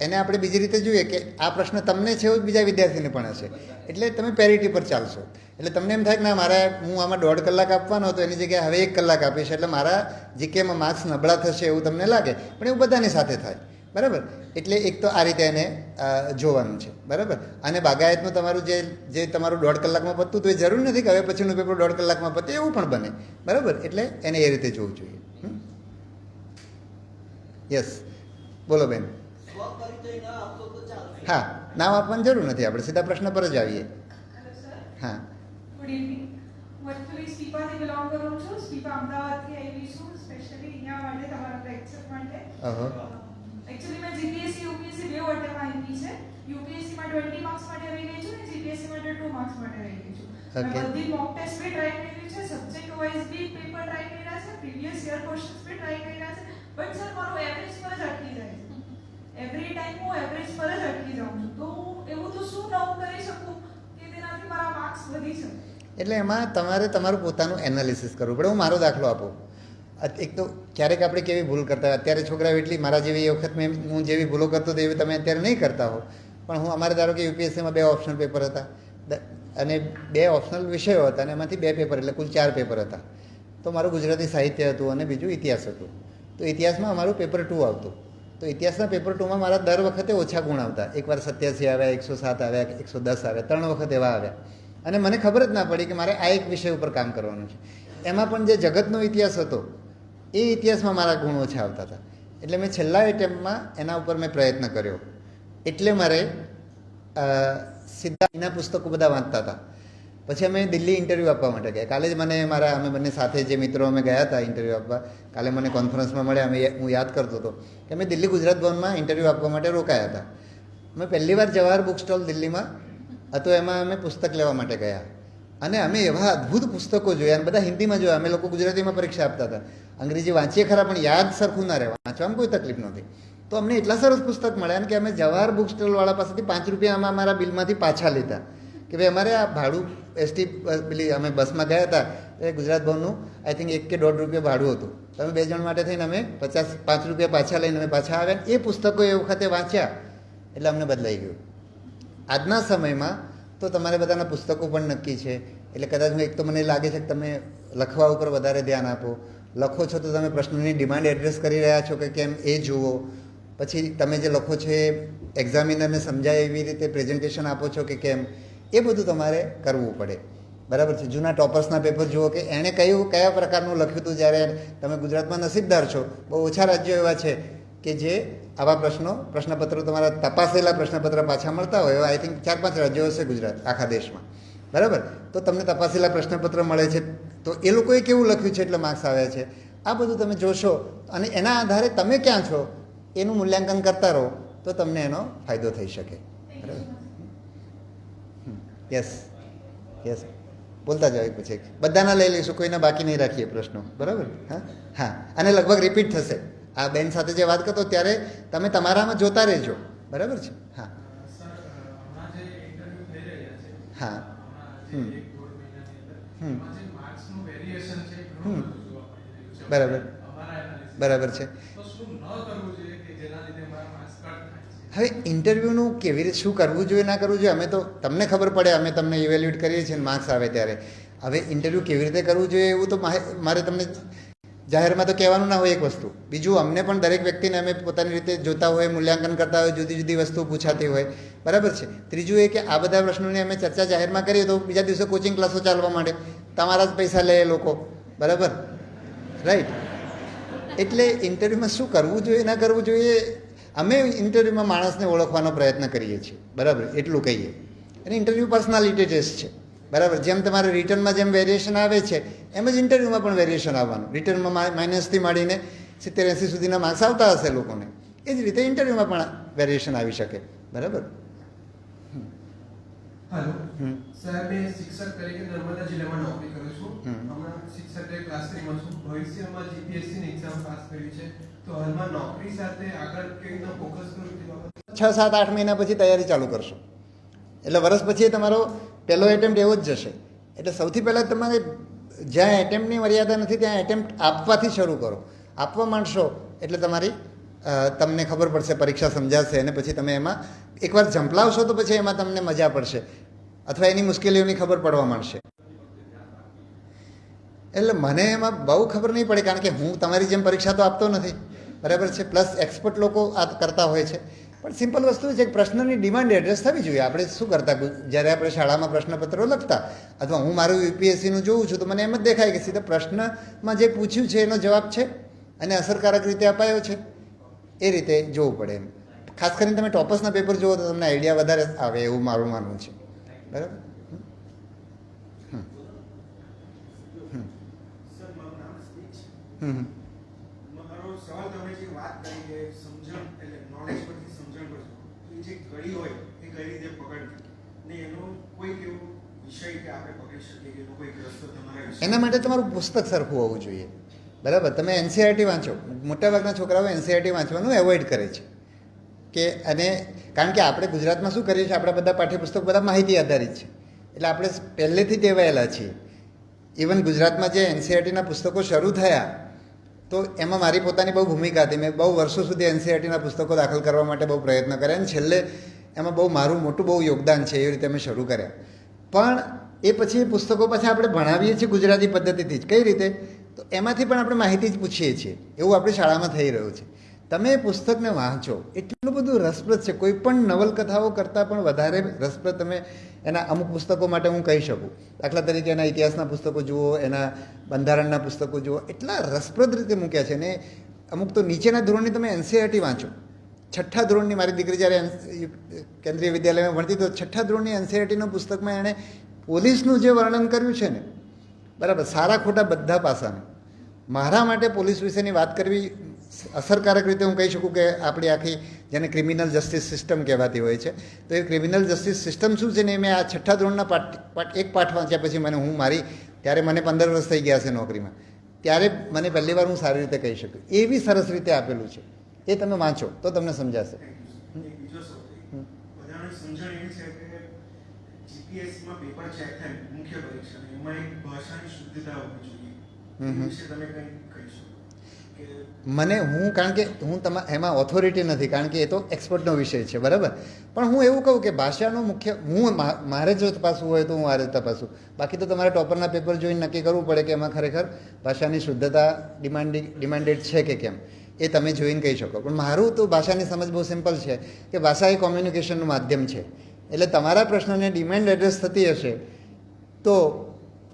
Speaker 3: એને આપણે બીજી રીતે જોઈએ કે આ પ્રશ્ન તમને છે એવું બીજા વિદ્યાર્થીને પણ હશે, એટલે તમે પેરિટી પર ચાલશો. એટલે તમને એમ થાય કે ના મારે હું આમાં 1.5 કલાક આપવાનો હતો એની જગ્યાએ હવે 1 કલાક આપીશ, એટલે મારા જીકેમાં માર્ક્સ નબળા થશે એવું તમને લાગે, પણ એવું બધાની સાથે થાય. બરાબર, એટલે એક તો આ રીતે એને જોવાનું છે. બરાબર, અને બાગાયતનું તમારું જે તમારું 1.5 કલાકમાં પતતું તો એ જરૂર નથી કે હવે પછીનું પેપર 1.5 કલાકમાં પતે, એવું પણ બને. બરાબર, એટલે એને એ રીતે જોવું જોઈએ. યસ, બોલો બેન. હા, નામ આપવાની જરૂર નથી, આપણે સીધા પ્રશ્ન પર જ આવીએ. હા,
Speaker 5: ગુડ ઇવનિંગ. હું એકચ્યુઅલી સ્ટીપાથી બિલોંગ કરું છું. સ્ટીપા અમદાવાદથી આવી છું, સ્પેશિયલી અહીંયા માટે તમારા લેક્ચર માટે. એકચ્યુઅલી મેં જીપીએસસી યુપીએસસી બે વોટરમાં આવી છે. યુપીએસસીમાં 20 માર્ક્સ માટે આવી ગઈ છું અને જીપીએસસી માટે 2 માર્ક્સ માટે આવી ગઈ છું. મેં બધી મોક ટેસ્ટ બી ટ્રાય કરી છે, સબ્જેક્ટ વાઇઝ બી પેપર ટ્રાય કર્યા છે, પ્રીવિયસ યર ક્વેશ્ચન્સ બી ટ્રાય કર્યા છે, બટ સર મારું એવરેજ પર જ અટકી જાય છે. એવરી ટાઈમ હું એવરેજ પર જ અટકી જાઉં છું. તો એવું તો શું નવું કરી શકું કે તેનાથી મારા માર્ક્સ વધી શકે?
Speaker 3: એટલે એમાં તમારે તમારું પોતાનું એનાલિસિસ કરવું પડે. હું મારો દાખલો આપું. એક તો ક્યારેક આપણે કેવી ભૂલ કરતા હોય, અત્યારે છોકરાઓ એટલી મારા જેવી એ વખત હું જેવી ભૂલો કરતો હતો એવી તમે અત્યારે નહીં કરતા હો, પણ હું અમારે ધારો કે યુપીએસસીમાં 2 ઓપ્શનલ પેપર હતા અને 2 ઓપ્શનલ વિષયો હતા અને એમાંથી 2 પેપર એટલે કુલ 4 પેપર હતા. તો મારું ગુજરાતી સાહિત્ય હતું અને બીજું ઇતિહાસ હતું. તો ઇતિહાસમાં અમારું પેપર 2 આવતું. તો ઇતિહાસના પેપર 2માં મારા દર વખતે ઓછા ગુણ આવતા. એકવાર 87 આવ્યા, 107 આવ્યા, 110 આવ્યા, 3 વખત એવા આવ્યા. અને મને ખબર જ ના પડી કે મારે આ એક વિષય ઉપર કામ કરવાનું છે. એમાં પણ જે જગતનો ઇતિહાસ હતો એ ઇતિહાસમાં મારા ગુણ ઓછા આવતા હતા. એટલે મેં છેલ્લા એટેમ્પમાં એના ઉપર મેં પ્રયત્ન કર્યો. એટલે મારે સીધા એના પુસ્તકો બધા વાંચતા હતા. પછી અમે દિલ્હી ઇન્ટરવ્યૂ આપવા માટે ગયા. કાલે જ મને અમે બંને સાથે જે મિત્રો અમે ગયા હતા ઇન્ટરવ્યૂ આપવા, કાલે મને કોન્ફરન્સમાં મળ્યા. હું યાદ કરતો હતો કે અમે દિલ્હી ગુજરાત ભવનમાં ઇન્ટરવ્યૂ આપવા માટે રોકાયા હતા. અમે પહેલી વાર જવાહર બુક સ્ટોલ દિલ્હીમાં હતો, એમાં અમે પુસ્તક લેવા માટે ગયા અને અમે એવા અદ્ભુત પુસ્તકો જોયા અને બધા હિન્દીમાં જોયા. અમે લોકો ગુજરાતીમાં પરીક્ષા આપતા હતા. અંગ્રેજી વાંચીએ ખરા પણ યાદ સરખું ના રહે, વાંચવામાં કોઈ તકલીફ નહોતી. તો અમને એટલા સરસ પુસ્તક મળ્યા કે અમે જવાહર બુક સ્ટોલવાળા પાસેથી 5 રૂપિયા અમે અમારા બિલમાંથી પાછા લીધા કે ભાઈ અમારે આ ભાડું એસટી પેલી અમે બસમાં ગયા હતા એ ગુજરાત ભવનનું આઈ થિંક 1 કે 1.5 રૂપિયા ભાડું હતું. તો અમે 2 જણ માટે થઈને અમે 5 રૂપિયા પાછા લઈને અમે પાછા આવ્યા. એ પુસ્તકો એ વખતે વાંચ્યા એટલે અમને બદલાઈ ગયું. આજના સમયમાં તો તમારે બધાના પુસ્તકો પણ નક્કી છે. એટલે કદાચ એક તો મને લાગે છે કે તમે લખવા ઉપર વધારે ધ્યાન આપો. લખો છો તો તમે પ્રશ્નોની ડિમાન્ડ એડ્રેસ કરી રહ્યા છો કે કેમ એ જુઓ. પછી તમે જે લખો છો એ એક્ઝામિનરને સમજાય એવી રીતે પ્રેઝન્ટેશન આપો છો કે કેમ, એ બધું તમારે કરવું પડે. બરાબર છે. જૂના ટોપર્સના પેપર જુઓ કે એણે કયા પ્રકારનું લખ્યું હતું. જ્યારે તમે ગુજરાતમાં નસીબદાર છો, બહુ ઓછા રાજ્યો એવા છે કે જે આવા પ્રશ્નપત્રો તમારા તપાસેલા પ્રશ્નપત્ર પાછા મળતા હોય. આઈ થિંક 4-5 રાજ્યો હશે ગુજરાત આખા દેશમાં. બરાબર, તો તમને તપાસેલા પ્રશ્નપત્ર મળે છે. તો એ લોકોએ કેવું લખ્યું છે એટલે માર્ક્સ આવ્યા છે. આ બધું તમે જોશો અને એના આધારે તમે ક્યાં છો એનું મૂલ્યાંકન કરતા રહો તો તમને એનો ફાયદો થઈ શકે. બરાબર. યસ યસ, બોલતા જાઓ. પછી બધાના લઈ લઈશું, કોઈના બાકી નહીં રાખીએ પ્રશ્નો. બરાબર. હા હા, અને લગભગ રિપીટ થશે. આ બેન સાથે જે વાત કરતો ત્યારે તમે તમારામાં જોતા રહેજો. બરાબર છે. હા હા બરાબર બરાબર છે. હવે ઇન્ટરવ્યૂનું કેવી રીતે શું કરવું જોઈએ ના કરવું જોઈએ અમે તો તમને ખબર પડે, અમે તમને ઇવેલ્યુએટ કરીએ છીએ માર્ક્સ આવે ત્યારે. હવે ઇન્ટરવ્યૂ કેવી રીતે કરવું જોઈએ એવું તો મારે તમને જાહેરમાં તો કહેવાનું ના હોય એક વસ્તુ. બીજું અમને પણ દરેક વ્યક્તિને અમે પોતાની રીતે જોતા હોય, મૂલ્યાંકન કરતા હોય, જુદી જુદી વસ્તુ પૂછાતી હોય. બરાબર છે. ત્રીજું એ કે આ બધા પ્રશ્નોની અમે ચર્ચા જાહેરમાં કરીએ તો બીજા દિવસે કોચિંગ ક્લાસો ચાલવા માંડે, તમારા જ પૈસા લે એ લોકો. બરાબર, રાઈટ. એટલે ઇન્ટરવ્યૂમાં શું કરવું જોઈએ ના કરવું જોઈએ, અમે ઇન્ટરવ્યૂમાં માણસને ઓળખવાનો પ્રયત્ન કરીએ છીએ. બરાબર, એટલું કહીએ. અને ઇન્ટરવ્યૂ પર્સનાલિટી ટેસ્ટ છે. બરાબર, જેમ તમારે રિટર્નમાં જેમ વેરિએશન આવે છે એમ જ ઇન્ટરવ્યૂમાં પણ વેરિએશન આવવાનું. રિટર્નમાં -થી માંડીને 70-80 સુધીના માર્ક્સ આવતા હશે લોકોને, એ જ રીતે ઇન્ટરવ્યૂમાં પણ વેરિએશન આવી શકે. બરાબર.
Speaker 6: હેલો સર, મેં શિક્ષક તરીકે નર્મદા જિલ્લામાં નોકરી કરું છું. હમણાં શિક્ષક ક્લાસ 3માં છું. ભવિષ્યમાં જીપીએસસીની એક્ઝામ પાસ કરી છે તો હાલમાં નોકરી સાથે આગળ કેવી રીતના ફોકસ કરવું તે બાબતે
Speaker 3: 6, 7, 8 મહિના પછી તૈયારી ચાલુ કરશો એટલે વર્ષ પછી તમારો પહેલો એટેમ્પ્ટ એવો જ જશે. એટલે સૌથી પહેલાં તમારે જ્યાં એટેમ્પ્ટની મર્યાદા નથી ત્યાં એટેમ્પ્ટ આપવાથી શરૂ કરો. આપવા માંડશો એટલે તમને ખબર પડશે, પરીક્ષા સમજાશે અને પછી તમે એમાં એકવાર ઝંપલાવશો તો પછી એમાં તમને મજા પડશે અથવા એની મુશ્કેલીઓની ખબર પડવા માંડશે. એટલે મને એમાં બહુ ખબર નહીં પડે કારણ કે હું તમારી જેમ પરીક્ષા તો આપતો નથી, બરાબર છે. પ્લસ એક્સપર્ટ લોકો આ કરતા હોય છે. પણ સિમ્પલ વસ્તુ છે કે પ્રશ્નની ડિમાન્ડ એડ્રેસ થવી જોઈએ. આપણે શું કરતા જ્યારે આપણે શાળામાં પ્રશ્નપત્રો લખતા અથવા હું મારું યુપીએસસીનું જોઉં છું તો મને એમ જ દેખાય કે સીધા પ્રશ્નમાં જે પૂછ્યું છે એનો જવાબ છે અને અસરકારક રીતે અપાયો છે એ રીતે જોવું પડે એમ. ખાસ કરીને તમે ટોપર્સના પેપર જુઓ તો તમને આઈડિયા વધારે આવે એવું મારું માનવું છે, બરાબર.
Speaker 7: મારો સવાલ તમે જે વાત કરી કે સમજણ એટલે નોલેજ પરથી સમજણ પર તો એ જે કડી હોય એ કઈ રીતે પકડવી ને એનો કોઈક એવો વિષય કે આપણે પકડી શકીએ કે એનો કોઈક રસ્તો તમારા
Speaker 3: એના માટે તમારું પુસ્તક સરખું હોવું જોઈએ, બરાબર. તમે એનસીઆરટી વાંચો. મોટાભાગના છોકરાઓ એનસીઆરટી વાંચવાનું એવોઇડ કરે છે કે અને કારણ કે આપણે ગુજરાતમાં શું કરીએ છીએ, આપણા બધા પાઠ્યપુસ્તક બધા માહિતી આધારિત છે એટલે આપણે પહેલેથી ટેવાયેલા છીએ. ઇવન ગુજરાતમાં જે એનસીઆરટીના પુસ્તકો શરૂ થયા તો એમાં મારી પોતાની બહુ ભૂમિકા હતી. મેં બહુ વર્ષો સુધી એનસીઆરટીના પુસ્તકો દાખલ કરવા માટે બહુ પ્રયત્ન કર્યા અને છેલ્લે એમાં બહુ મારું મોટું બહુ યોગદાન છે. એવી રીતે અમે શરૂ કર્યા. પણ એ પછી એ પુસ્તકો પાછા આપણે ભણાવીએ છીએ ગુજરાતી પદ્ધતિથી જ. કઈ રીતે? તો એમાંથી પણ આપણે માહિતી જ પૂછીએ છીએ. એવું આપણી શાળામાં થઈ રહ્યું છે. તમે એ પુસ્તકને વાંચો, એટલું બધું રસપ્રદ છે. કોઈ પણ નવલકથાઓ કરતાં પણ વધારે રસપ્રદ તમે એના અમુક પુસ્તકો માટે હું કહી શકું. દાખલા તરીકે એના ઇતિહાસના પુસ્તકો જુઓ, એના બંધારણના પુસ્તકો જુઓ, એટલા રસપ્રદ રીતે મૂક્યા છે. ને અમુક તો નીચેના ધોરણની તમે એનસીઆરટી વાંચો. 6ઠ્ઠા ધોરણની મારી દીકરી જ્યારે કેન્દ્રીય વિદ્યાલયમાં ભણતી તો 6ઠ્ઠા ધોરણની એનસીઆરટીના પુસ્તકમાં એણે પોલીસનું જે વર્ણન કર્યું છે ને, બરાબર, સારા ખોટા બધા પાસાનું. મારા માટે પોલીસ વિશેની વાત કરવી અસરકારક રીતે હું કહી શકું કે આપણી આખી જેને ક્રિમિનલ જસ્ટિસ સિસ્ટમ કહેવાતી હોય છે, તો એ ક્રિમિનલ જસ્ટિસ સિસ્ટમ શું છે ને એ મેં આ 6ઠ્ઠા ધોરણના એક પાઠ વાંચ્યા પછી ત્યારે મને 15 વર્ષ થઈ ગયા છે નોકરીમાં, ત્યારે મને પહેલી વાર હું સારી રીતે કહી શકું. એવી સરસ રીતે આપેલું છે. એ તમે વાંચો તો તમને સમજાશે.
Speaker 7: બીજો સવાલ બધાને સમજણ એવી છે કે જીપીએસસીમાં પેપર ચેક થાય મુખ્ય પરીક્ષા એમાં એક ભાષાની શુદ્ધતા હોવી જોઈએ. એ વિશે તમે કંઈ કહી શકો કે
Speaker 3: કારણ કે હું એમાં ઓથોરિટી નથી, કારણ કે એ તો એક્સપર્ટનો વિષય છે, બરાબર. પણ હું એવું કહું કે ભાષાનો મુખ્ય મારે જો તપાસવું હોય તો હું આ રીતે તપાસું. બાકી તો તમારે ટોપરના પેપર જોઈને નક્કી કરવું પડે કે એમાં ખરેખર ભાષાની શુદ્ધતા ડિમાન્ડેડ છે કે કેમ, એ તમે જોઈને કહી શકો. પણ મારું તો ભાષાની સમજ બહુ સિમ્પલ છે કે ભાષા એ કોમ્યુનિકેશનનું માધ્યમ છે. એટલે તમારા પ્રશ્નને ડિમાન્ડ એડ્રેસ થતી હશે તો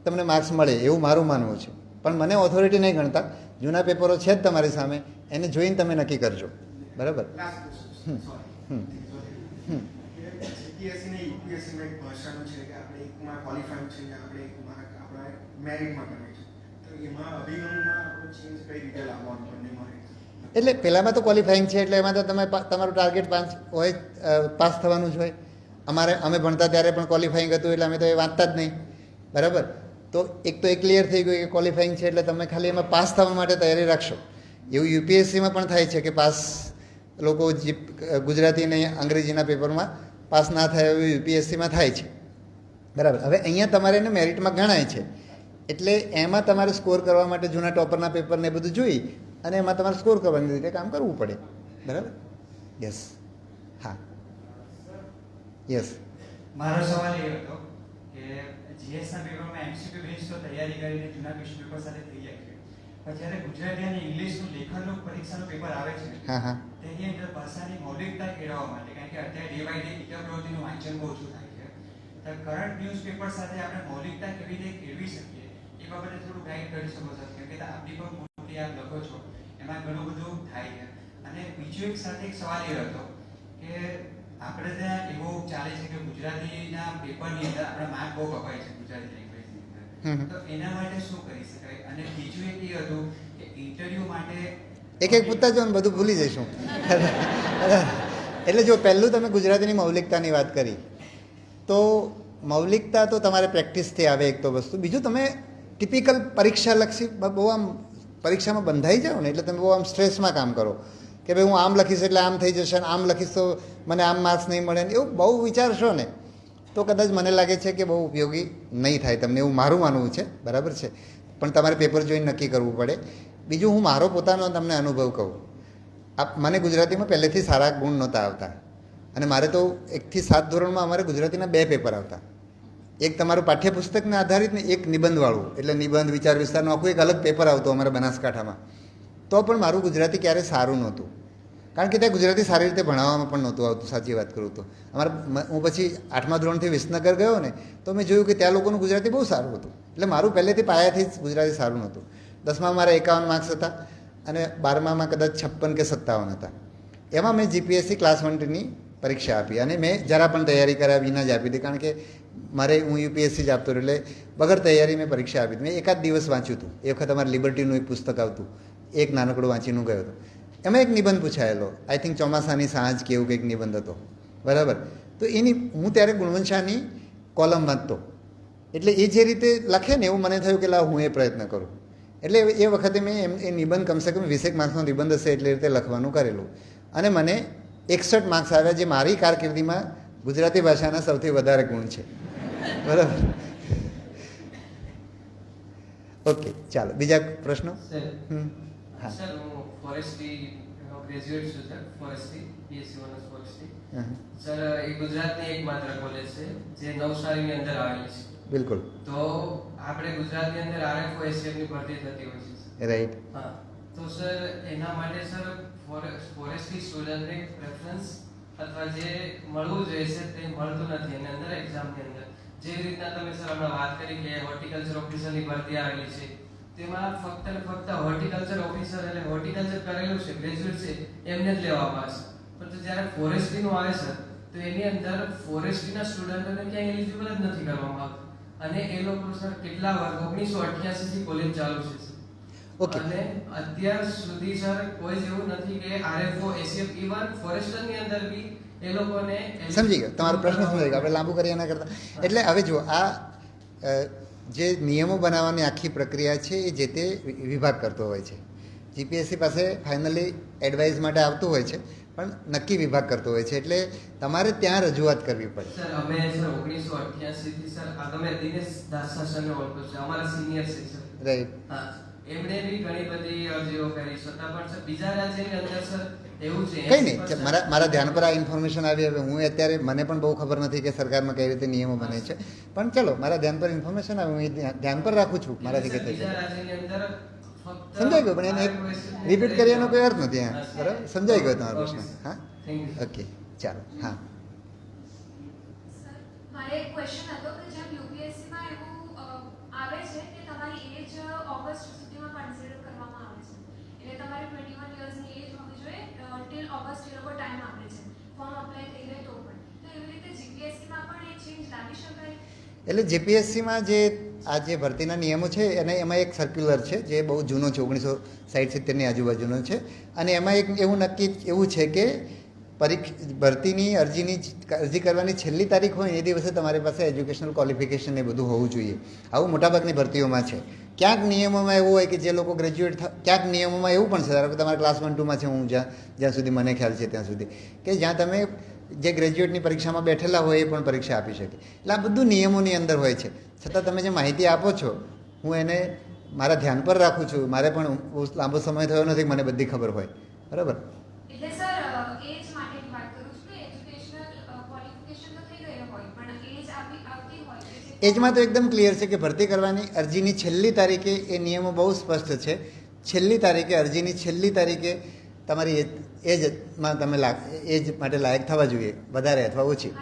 Speaker 3: તમને માર્ક્સ મળે એવું મારું માનવું છે. પણ મને ઓથોરિટી નહીં ગણતા. જૂના પેપરો છે જ તમારી સામે, એને જોઈને તમે નક્કી કરજો, બરાબર.
Speaker 7: જીપીએસસી ને યુપીએસસીમાં એક ભાષાનું છે કે આપણે એકમાં ક્વોલિફાઈડ છે આપણે એકમાં આપણા મેરિટમાં કરીએ છીએ, તો એમાં અભિગમમાં આપણે ચેન્જ કઈ રીતે લાવવાનું બંનેમાં?
Speaker 3: એટલે પહેલામાં તો ક્વોલિફાઈંગ છે એટલે એમાં તો તમારું ટાર્ગેટ પાસ થવાનું જ હોય. અમે ભણતા ત્યારે પણ ક્વોલિફાઈંગ હતું એટલે અમે તો એ વાંચતા જ નહીં, બરાબર. તો એક ક્લિયર થઈ ગયું કે ક્વોલિફાઈંગ છે એટલે તમે ખાલી એમાં પાસ થવા માટે તૈયારી રાખશો. એવું યુપીએસસીમાં પણ થાય છે કે પાસ લોકો ગુજરાતી અને અંગ્રેજીના પેપરમાં પાસ ના થાય એવું યુપીએસસીમાં થાય છે, બરાબર. હવે અહીંયા તમારે એને મેરિટમાં ગણાય છે એટલે એમાં તમારે સ્કોર કરવા માટે જૂના ટોપરના પેપરને બધું જોઈ અને એમાં તમારે સ્કોર કરવાની રીતે કામ કરવું પડે, બરાબર. યસ, હા, યસ.
Speaker 8: મારો સવાલ એ હતો કે જીએસના પેપરમાં એમસીક્યુ બેઝ તો તૈયારી કરીને જૂના ક્વેશ્ચન પેપર સાથે થઈ જાય છે, પણ જ્યારે ગુજરાતી અને ઇંગ્લિશનું લેખનનું પરીક્ષાનું પેપર આવે છે તેની અંદર ભાષાની મૌલિકતા કેળવવા માટે, કારણ કે અત્યારે ડે બાય ડે ઇટર પ્રવૃત્તિનું વાંચન બહુ ઓછું થાય છે, તો કરંટ ન્યૂઝપેપર સાથે આપણે મૌલિકતા કેવી રીતે કેળવી શકીએ એ બાબતે થોડું ગાઈડ કરી શકો છો, કેમ કે આપણી પણ મોટી આપ લખો છો એમાં ઘણું બધું થાય છે. અને બીજો એક સાથે એક સવાલ એ હતો કે આપણે ત્યાં એવું ચાલે છે કે ગુજરાતીના પેપરની અંદર આપણા માર્ક બહુ કપાય છે ગુજરાતી લેંગ્વેજની અંદર, તો એના માટે શું કરી શકાય? અને બીજું એક એ હતું કે ઇન્ટરવ્યુ માટે
Speaker 3: એક પૂછતા જાઓ ને બધું ભૂલી જઈશું. એટલે જો પહેલું તમે ગુજરાતીની મૌલિકતાની વાત કરી તો મૌલિકતા તો તમારે પ્રેક્ટિસથી આવે એક તો વસ્તુ. બીજું તમે ટિપિકલ પરીક્ષાલક્ષી બહુ આમ પરીક્ષામાં બંધાઈ જાઓ ને એટલે તમે બહુ આમ સ્ટ્રેસમાં કામ કરો કે ભાઈ હું આમ લખીશ એટલે આમ થઈ જશે ને આમ લખીશ તો મને આમ માર્ક્સ નહીં મળે ને એવું બહુ વિચારશો ને તો કદાચ મને લાગે છે કે બહુ ઉપયોગી નહીં થાય તમને, એવું મારું માનવું છે, બરાબર છે. પણ તમારે પેપર જોઈને નક્કી કરવું પડે. બીજું હું મારો પોતાનો તમને અનુભવ કહું. મને ગુજરાતીમાં પહેલેથી સારા ગુણ નહોતા આવતા અને મારે તો 1 થી 7 ધોરણમાં અમારે ગુજરાતીના 2 પેપર આવતા. એક તમારું પાઠ્યપુસ્તકને આધારિત ને એક નિબંધવાળું, એટલે નિબંધ વિચાર વિસ્તારનું આખું એક અલગ પેપર આવતું અમારા બનાસકાંઠામાં. તો પણ મારું ગુજરાતી ક્યારેય સારું નહોતું, કારણ કે ત્યાં ગુજરાતી સારી રીતે ભણાવવામાં પણ નહોતું આવતું. સાચી વાત કરું તો હું પછી 8મા ધોરણથી વિસનગર ગયો ને તો મેં જોયું કે ત્યાં લોકોનું ગુજરાતી બહુ સારું હતું. એટલે મારું પહેલેથી પાયાથી જ ગુજરાતી સારું નહોતું. 10માં મારા 51 માર્ક્સ હતા અને 12માં કદાચ 56 કે 57 હતા. એમાં મેં જીપીએસસી ક્લાસ 1ની પરીક્ષા આપી અને મેં જરા પણ તૈયારી કર્યા વિના જ આપી હતી, કારણ કે મારે હું યુપીએસસી જ આપતો એટલે વગર તૈયારી મેં પરીક્ષા આપી હતી. મેં એકાદ દિવસ વાંચ્યું હતું. એ વખત અમારે લિબર્ટીનું એક પુસ્તક આવતું, એક નાનકડું વાંચીને ગયો હતો. એમાં એક નિબંધ પૂછાયેલો, આઈ થિંક ચોમાસાની સાંજ કે એવું કંઈક નિબંધ હતો, બરાબર. તો હું ત્યારે ગુણવંશાની કોલમ વાંચતો, એટલે એ જે રીતે લખે ને એવું મને થયું કે લાવ હું એ પ્રયત્ન કરું. એટલે એ વખતે મેં એ નિબંધ કમસે કમ 20 માર્ક્સનો નિબંધ હશે એટલે રીતે લખવાનું કરેલું અને મને 61 માર્ક્સ આવ્યા, જે મારી કારકિર્દીમાં ગુજરાતી ભાષાના સૌથી વધારે ગુણ છે, બરાબર. ઓકે, ચાલો બીજા પ્રશ્નો. હા
Speaker 9: સર, હું ફોરેસ્ટ્રી ગ્રેજ્યુએટ છું sir, forestry BSc honours forestry. Sir, એ ગુજરાતની એકમાત્ર કોલેજ છે જે નવસારીની અંદર આવેલી છે.
Speaker 3: બિલકુલ.
Speaker 9: તો આપણે ગુજરાતની અંદર આરએફઓ એસીએફની ભરતી થતી હોય છે.
Speaker 3: રાઈટ.
Speaker 9: હા, તો સર એના માટે સર ફોરેસ્ટ્રી સ્ટુડન્ટને પ્રેફરન્સ અથવા જે મળવું જોઈએ છે તે મળતું નથી એની અંદર એક્ઝામની અંદર. જે રીતના તમે સર હમણાં વાત કરી કે હોર્ટિકલ્ચર ઓફિસરની ભરતી આવેલી છે, તેમાં ફક્ત ને ફક્ત હોર્ટિકલ્ચર ઓફિસર એટલે હોર્ટિકલ્ચર કરેલું છે, ગ્રેજ્યુએટ છે, એમને જ લેવામાં આવશે. પરંતુ જ્યારે ફોરેસ્ટ્રીનું આવે સર તો એની અંદર ફોરેસ્ટ્રીના સ્ટુડન્ટોને ક્યાંય એલિજિબલ જ નથી કરવામાં આવતું. અને એ લોકો સર કેટલા વર્ષ 1988 થી કોલેજ ચાલુ છે સર.
Speaker 3: ઓકે.
Speaker 9: અને અત્યાર સુધી સર કોઈ જ એવું નથી કે આરએફઓ એસીએફ ઇવન ફોરેસ્ટરની અંદર બી એ લોકોને
Speaker 3: સમજી ગયો, તમારો પ્રશ્ન સમજાઈ ગયો. આપણે લાંબુ કરીએ એના કરતાં. એટલે હવે જો આ જે નિયમો બનાવવાની આખી પ્રક્રિયા છે એ જે તે વિભાગ કરતો હોય છે. જીપીએસસી પાસે ફાઇનલી એડવાઇસ માટે આવતું હોય છે, પણ નક્કી વિભાગ કરતો હોય છે, એટલે તમારે ત્યાં રજૂઆત કરવી પડે.
Speaker 9: સર અમે સર 1988 થી સર આ તમે દિનેશ દાસા સરને ઓળખો છો, અમારા સિનિયર છે સર.
Speaker 3: રાઈટ.
Speaker 9: હા, એમણે બી ઘણી બધી અરજીઓ કરી છતાં પણ સર બીજા રાજ્યની અંદર સર એવું છે
Speaker 3: કંઈ નહીં, મારા ધ્યાન પર આ ઇન્ફોર્મેશન આવી. હવે હું અત્યારે મને પણ બહુ ખબર નથી કે સરકારમાં કઈ રીતે નિયમો બને છે, પણ ચલો મારા ધ્યાન પર ઇન્ફોર્મેશન આવે, હું ધ્યાન પર રાખું છું મારાથી કે
Speaker 9: બીજા રાજ્યની અંદર ફક્ત
Speaker 3: સમજાઈ ગયો, પણ એને રિપીટ કર્યાનો કોઈ અર્થ નથી. હા, બરાબર, સમજાઈ ગયો તમારો પ્રશ્ન. હા, ઓકે, ચાલો. હા,
Speaker 10: મારે એક ક્વેશ્ચન હતો કે જેમ યુપીએસસીમાં એવું આવે છે કે તમારી એજ ઓગસ્ટ સુધીમાં કન્સિડર કરવામાં આવે છે, એટલે તમારે 21 યર્સની એજ હોવી જોઈએ. ટિલ ઓગસ્ટ એ લોકો ટાઈમ આપે છે ફોર્મ અપ્લાય થઈ જાય તો પણ. તો એવી રીતે જીપીએસસીમાં પણ એ ચેન્જ લાવી શકાય?
Speaker 3: એટલે જીપીએસસીમાં જે આ જે ભરતીના નિયમો છે અને એમાં એક સર્ક્યુલર છે જે બહુ જૂનો છે, 1960-70ની આજુબાજુનો છે. અને એમાં એક એવું નક્કી એવું છે કે ભરતીની અરજી કરવાની છેલ્લી તારીખ હોય એ દિવસે તમારી પાસે એજ્યુકેશનલ ક્વોલિફિકેશન એ બધું હોવું જોઈએ. આવું મોટાભાગની ભરતીઓમાં છે. ક્યાંક નિયમોમાં એવું હોય કે જે લોકો ગ્રેજ્યુએટ ક્યાંક નિયમોમાં એવું પણ છે, ધારો કે તમારા ક્લાસ 1-2માં છે, હું જ્યાં સુધી મને ખ્યાલ છે ત્યાં સુધી, કે જ્યાં તમે જે ગ્રેજ્યુએટની પરીક્ષામાં બેઠેલા હોય એ પણ પરીક્ષા આપી શકે. એટલે આ બધું નિયમોની અંદર હોય છે. છતાં તમે જે માહિતી આપો છો હું એને મારા ધ્યાન પર રાખું છું. મારે પણ બહુ લાંબો સમય થયો નથી મને બધી ખબર હોય, બરાબર.
Speaker 10: એટલે સર એજ માટે વાત કરું છું કે એજ્યુકેશનલ ક્વોલિફિકેશન તો થઈ ગયો હોય પણ એજ આવતી હોય.
Speaker 3: એજમાં તો એકદમ ક્લિયર છે કે ભરતી કરવાની અરજીની છેલ્લી તારીખે એ નિયમો બહુ સ્પષ્ટ છે. છેલ્લી તારીખે અરજીની છેલ્લી તારીખે તમારી એજમાં તમે એજ માટે લાયક થવા જોઈએ, વધારે અથવા ઓછી.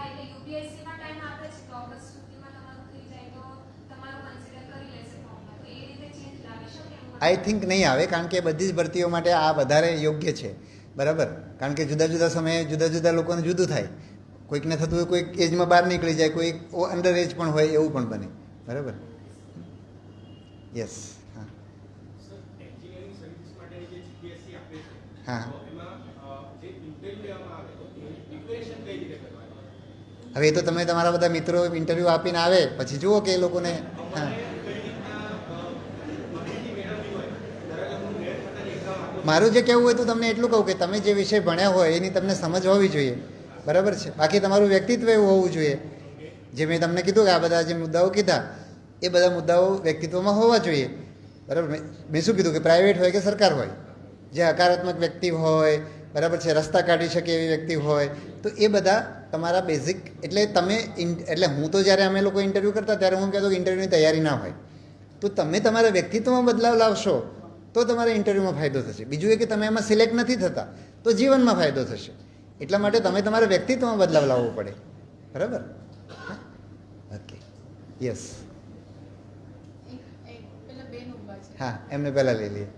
Speaker 3: આઈ થિંક નહીં આવે, કારણ કે બધી જ ભરતીઓ માટે આ વધારે યોગ્ય છે, બરાબર. કારણ કે જુદા જુદા સમયે જુદા જુદા લોકોને જુદું થાય. કોઈકને થતું હોય કોઈક એજમાં બહાર નીકળી જાય, કોઈ અંડર એજ પણ હોય, એવું પણ બને, બરાબર. યસ. હા, હા. હવે એ તો તમે તમારા બધા મિત્રો ઇન્ટરવ્યૂ આપીને આવે પછી જુઓ કે એ લોકોને. હા, મારું જે કહેવું હોય તો તમને એટલું કહું કે તમે જે વિષય ભણ્યા હોય એની તમને સમજ હોવી જોઈએ, બરાબર છે. બાકી તમારું વ્યક્તિત્વ એવું હોવું જોઈએ. જે મેં તમને કીધું કે આ બધા જે મુદ્દાઓ કીધા એ બધા મુદ્દાઓ વ્યક્તિત્વમાં હોવા જોઈએ, બરાબર. મેં શું કીધું કે પ્રાઇવેટ હોય કે સરકાર હોય, જે હકારાત્મક વ્યક્તિ હોય, બરાબર છે, રસ્તા કાઢી શકે એવી વ્યક્તિ હોય, તો એ બધા તમારા બેઝિક. એટલે તમે એટલે હું તો જ્યારે અમે લોકો ઇન્ટરવ્યૂ કરતા ત્યારે હું કહેતો કે ઇન્ટરવ્યૂની તૈયારી ના હોય, તો તમે તમારા વ્યક્તિત્વમાં બદલાવ લાવશો તો તમારે ઇન્ટરવ્યૂમાં ફાયદો થશે. બીજું એ કે તમે એમાં સિલેક્ટ નથી થતા તો જીવનમાં ફાયદો થશે. એટલા માટે તમે તમારા વ્યક્તિત્વમાં બદલાવ લાવવો પડે, બરાબર. ઓકે, યસ, હા, એમને પહેલાં લઈ લઈએ.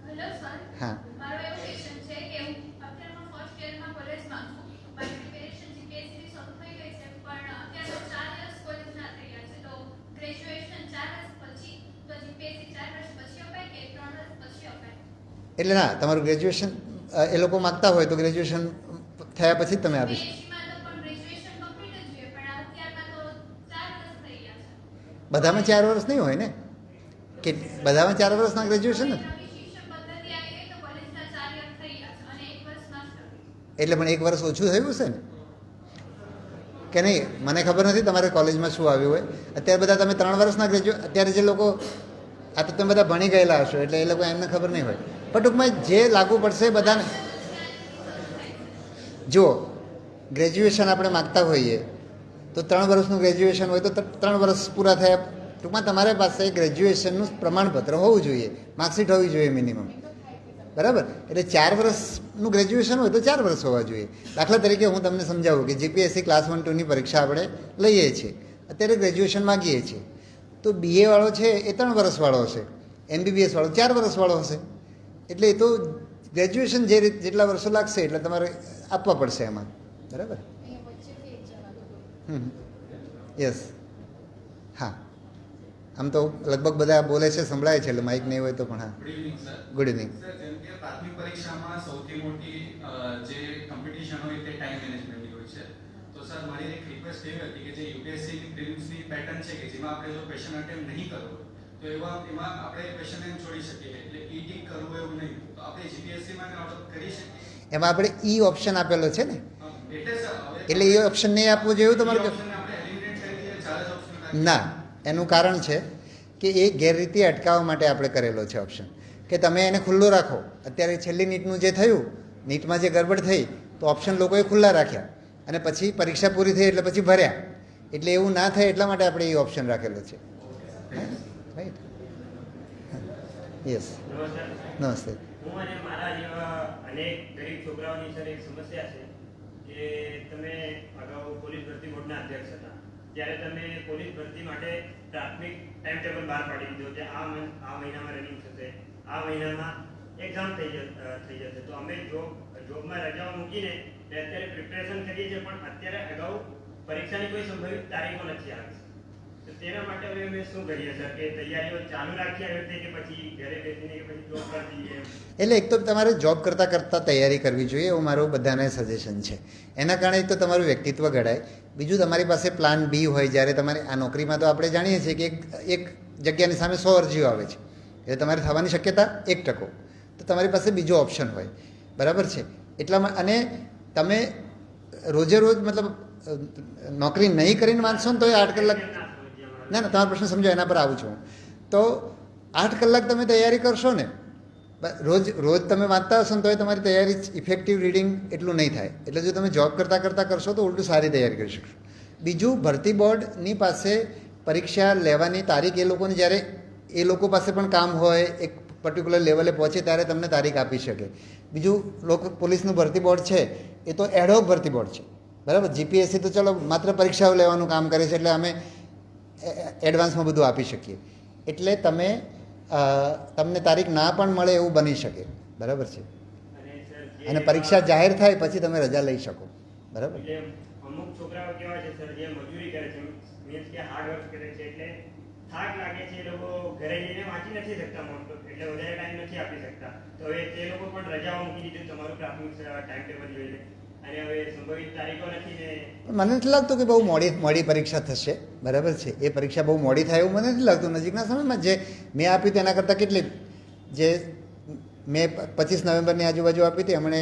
Speaker 10: હેલો સર,
Speaker 3: હા,
Speaker 10: મારો એવો ક્વેશ્ચન છે કે હું અત્યારે હું ફર્સ્ટ યરમાં કોલેજમાં છું. મારી પ્રિપેરેશન જીપીએસસી શરૂ થઈ ગઈ છે, પણ અત્યારે 4 વર્ષ કોલેજના થઈ ગયા છે. તો ગ્રેજ્યુએશન 4 વર્ષ પછી, તો જીપીએસસી 4 વર્ષ પછી અપાય કે 3 વર્ષ પછી અપાય?
Speaker 3: એટલે ના, તમારું ગ્રેજ્યુએશન એ લોકો માગતા હોય તો ગ્રેજ્યુએશન થયા પછી જ તમે આપી શકો.
Speaker 10: બીએસસીમાં તો પણ ગ્રેજ્યુએશન કમ્પ્લીટ જ જોઈએ, પણ અત્યારમાં તો 4 વર્ષ થઈ ગયા છે.
Speaker 3: બધામાં 4 વર્ષ નહીં હોય ને, કે બધામાં 4 વર્ષના ગ્રેજ્યુએશન ને,
Speaker 10: નવી શિક્ષણ પદ્ધતિ આવી ગઈ તો કોલેજના 4 યર થઈ ગયા છે અને 1 વર્ષ માસ્ટર.
Speaker 3: એટલે પણ 1 વર્ષ ઓછું થયું છે ને કે નહીં, મને ખબર નથી તમારે કોલેજમાં શું આવ્યું હોય. અત્યારે બધા તમે 3 વર્ષના અત્યારે જે લોકો, આ તો તમે બધા ભણી ગયેલા હશો એટલે એ લોકો એમને ખબર નહીં હોય, પણ ટૂંકમાં જે લાગુ પડશે બધાને. જુઓ, ગ્રેજ્યુએશન આપણે માગતા હોઈએ તો 3 વર્ષનું ગ્રેજ્યુએશન હોય તો 3 વર્ષ પૂરા થયા. ટૂંકમાં તમારી પાસે ગ્રેજ્યુએશનનું પ્રમાણપત્ર હોવું જોઈએ, માર્કશીટ હોવી જોઈએ મિનિમમ, બરાબર. એટલે 4 વર્ષનું ગ્રેજ્યુએશન હોય તો 4 વર્ષ હોવા જોઈએ. દાખલા તરીકે હું તમને સમજાવું કે જીપીએસસી ક્લાસ 1, 2ની પરીક્ષા આપણે લઈએ છીએ, અત્યારે ગ્રેજ્યુએશન માગીએ છીએ, તો બીએ વાળો છે એ 3 વર્ષવાળો હશે, એમબીબીએસ વાળો 4 વર્ષવાળો હશે. એટલે એ તો ગ્રેજ્યુએશન જે જેટલા વર્ષો લાગશે એટલે તમારે આપવા પડશે એમાં, બરાબર. યસ, હા, આમ તો લગભગ બધા બોલે છે, સંભળાય છે, એટલે માઇક નહીં હોય તો પણ. હા, ગુડ ઇવનિંગ
Speaker 6: સર. જેમ કે પ્રાથમિક પરીક્ષામાં સૌથી મોટી જે કોમ્પિટિશન હોય તે ટાઈમ મેનેજમેન્ટની હોય છે. તો સર, મારી એક રિક્વેસ્ટ એવી હતી કે જે યુપીએસસી પ્રિલિમ્સની પેટર્ન છે કે જેમાં આપણે જો ક્વેશ્ચન અટેમ્પ્ટ નહીં કરવો તો એમાં આપણે ક્વેશ્ચન એમ છોડી શકીએ, એટલે ઈ ટીક કરવું એવું નહીં. તો આપણે જીપીએસસીમાં કરી શકીએ.
Speaker 3: એમાં આપણે ઈ ઓપ્શન આપેલો છે ને,
Speaker 6: એટલે સર
Speaker 3: એટલે એ ઓપ્શન નહીં આપવું જોઈએ તમારે ના. એનું કારણ છે કે એ ગેરરીતિ અટકાવવા માટે આપણે કરેલો છે ઓપ્શન, કે તમે એને ખુલ્લું રાખો. અત્યારે છેલ્લી નીટનું જે થયું, નીટમાં જે ગડબડ થઈ તો ઓપ્શન લોકોએ ખુલ્લા રાખ્યા અને પછી પરીક્ષા પૂરી થઈ એટલે પછી ભર્યા. એટલે એવું ના થાય એટલા માટે આપણે એ ઓપ્શન રાખેલો છે, રાઈટ. યસ, નમસ્તે.
Speaker 11: હું અને મારા જેવા અનેક ગરીબ છોકરાઓની સર એક સમસ્યા છે કે તમે અગાઉ પોલીસ ભરતી બોર્ડના અધ્યક્ષ હતા, ત્યારે તમે પોલીસ ભરતી માટે પ્રાથમિક ટાઈમ ટેબલ બહાર પાડી દીધો કે આ મહિનામાં રનિંગ થશે, આ મહિનામાં એક્ઝામ થઈ જશે. તો અમે જોબમાં રજાઓ મૂકીને અત્યારે પ્રિપેરેશન કરીએ છીએ, પણ અત્યારે અગાઉ પરીક્ષાની કોઈ સંભવિત તારીખો નથી આવી. તો તેના માટે હવે અમે શું કરીએ સર, કે તૈયારીઓ ચાલુ રાખીએ આવી રીતે કે પછી ઘરે બેસીને કે પછી જોબ પર જઈએ?
Speaker 3: એટલે એક તો તમારે જોબ કરતાં કરતાં તૈયારી કરવી જોઈએ, એવું મારું બધાને સજેશન છે. એના કારણે એક તો તમારું વ્યક્તિત્વ ઘડાય, બીજું તમારી પાસે પ્લાન બી હોય. જ્યારે તમારે આ નોકરીમાં તો આપણે જાણીએ છીએ કે એક જગ્યાની સામે 100 અરજીઓ આવે છે, એટલે તમારે થવાની શક્યતા 1%. તો તમારી પાસે બીજો ઓપ્શન હોય, બરાબર છે. એટલામાં અને તમે રોજે રોજ મતલબ નોકરી નહીં કરીને વાંચશો ને તો એ 8 કલાક, ના ના, તમારો પ્રશ્ન સમજો, એના પર આવું છું. તો 8 કલાક તમે તૈયારી કરશો ને, રોજ તમે વાંચતા હશો ને તો એ તમારી તૈયારી ઇફેક્ટિવ રીડિંગ એટલું નહીં થાય. એટલે જો તમે જોબ કરતાં કરતાં કરશો તો ઉલટું સારી તૈયારી કરી શકશો. બીજું, ભરતી બોર્ડની પાસે પરીક્ષા લેવાની તારીખ એ લોકોની, જ્યારે એ લોકો પાસે પણ કામ હોય, એક પર્ટિક્યુલર લેવલે પહોંચે ત્યારે તમને તારીખ આપી શકે. બીજું, પોલીસનું ભરતી બોર્ડ છે એ તો એડહોક ભરતી બોર્ડ છે, બરાબર. જીપીએસસી તો ચલો માત્ર પરીક્ષાઓ લેવાનું કામ કરે છે, એટલે અમે એડવાન્સમાં બધું આપી શકીએ. એટલે તમને તારીખ ના પણ મળે એવું બની શકે, બરાબર છે. અને પરીક્ષા જાહેર થાય પછી તમે રજા લઈ શકો, બરાબર.
Speaker 11: અમુક છોકરાઓ કેવા છે સર, જે મજૂરી કરે છે, મીન્સ કે હાર્ડ વર્ક કરે છે, એટલે થાક લાગે છે, એ લોકો ઘરે જઈને વાંચી નથી શકતા મોસ્ટ ઓફ, એટલે વધારે ટાઈમ નથી આપી શકતા. તો હવે તે લોકો પણ રજાઓ મૂકી દીધી તમારું પ્રાથમિક ટાઈમ ટેબલ જોઈને, અને હવે સંભવિત તારીખો નથી ને.
Speaker 3: મને નથી લાગતું કે બહુ મોડી પરીક્ષા થશે, બરાબર છે. એ પરીક્ષા બહુ મોડી થાય એવું મને નથી લાગતું. નજીકના સમયમાં જે મેં આપ્યું તેના કરતાં કેટલી જે મેં 25 નવેમ્બરની આજુબાજુ આપી હતી, હમણે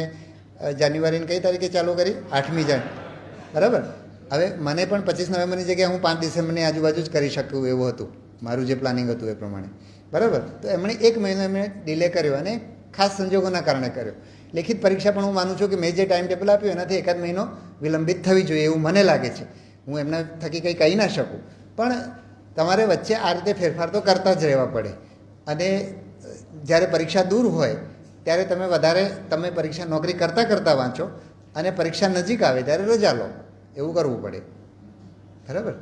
Speaker 3: જાન્યુઆરીની કઈ તારીખે ચાલુ કરી? 8મી જાન્યુઆરી, બરાબર. હવે મને પણ 25 નવેમ્બરની જગ્યાએ હું 5 ડિસેમ્બરની આજુબાજુ જ કરી શકું એવું હતું, મારું જે પ્લાનિંગ હતું એ પ્રમાણે, બરાબર. તો એમણે 1 મહિનો એમણે ડિલે કર્યો અને ખાસ સંજોગોના કારણે કર્યો. લેખિત પરીક્ષા પણ હું માનું છું કે મેં જે ટાઈમ ટેબલ આપ્યું એનાથી એકાદ મહિનો વિલંબિત થવી જોઈએ એવું મને લાગે છે. હું એમના થકી કંઈ કહી ના શકું, પણ તમારે વચ્ચે આ રીતે ફેરફાર તો કરતા જ રહેવા પડે. અને જ્યારે પરીક્ષા દૂર હોય ત્યારે તમે પરીક્ષા નોકરી કરતાં કરતાં વાંચો અને પરીક્ષા નજીક આવે ત્યારે રજા લો, એવું કરવું પડે, બરાબર.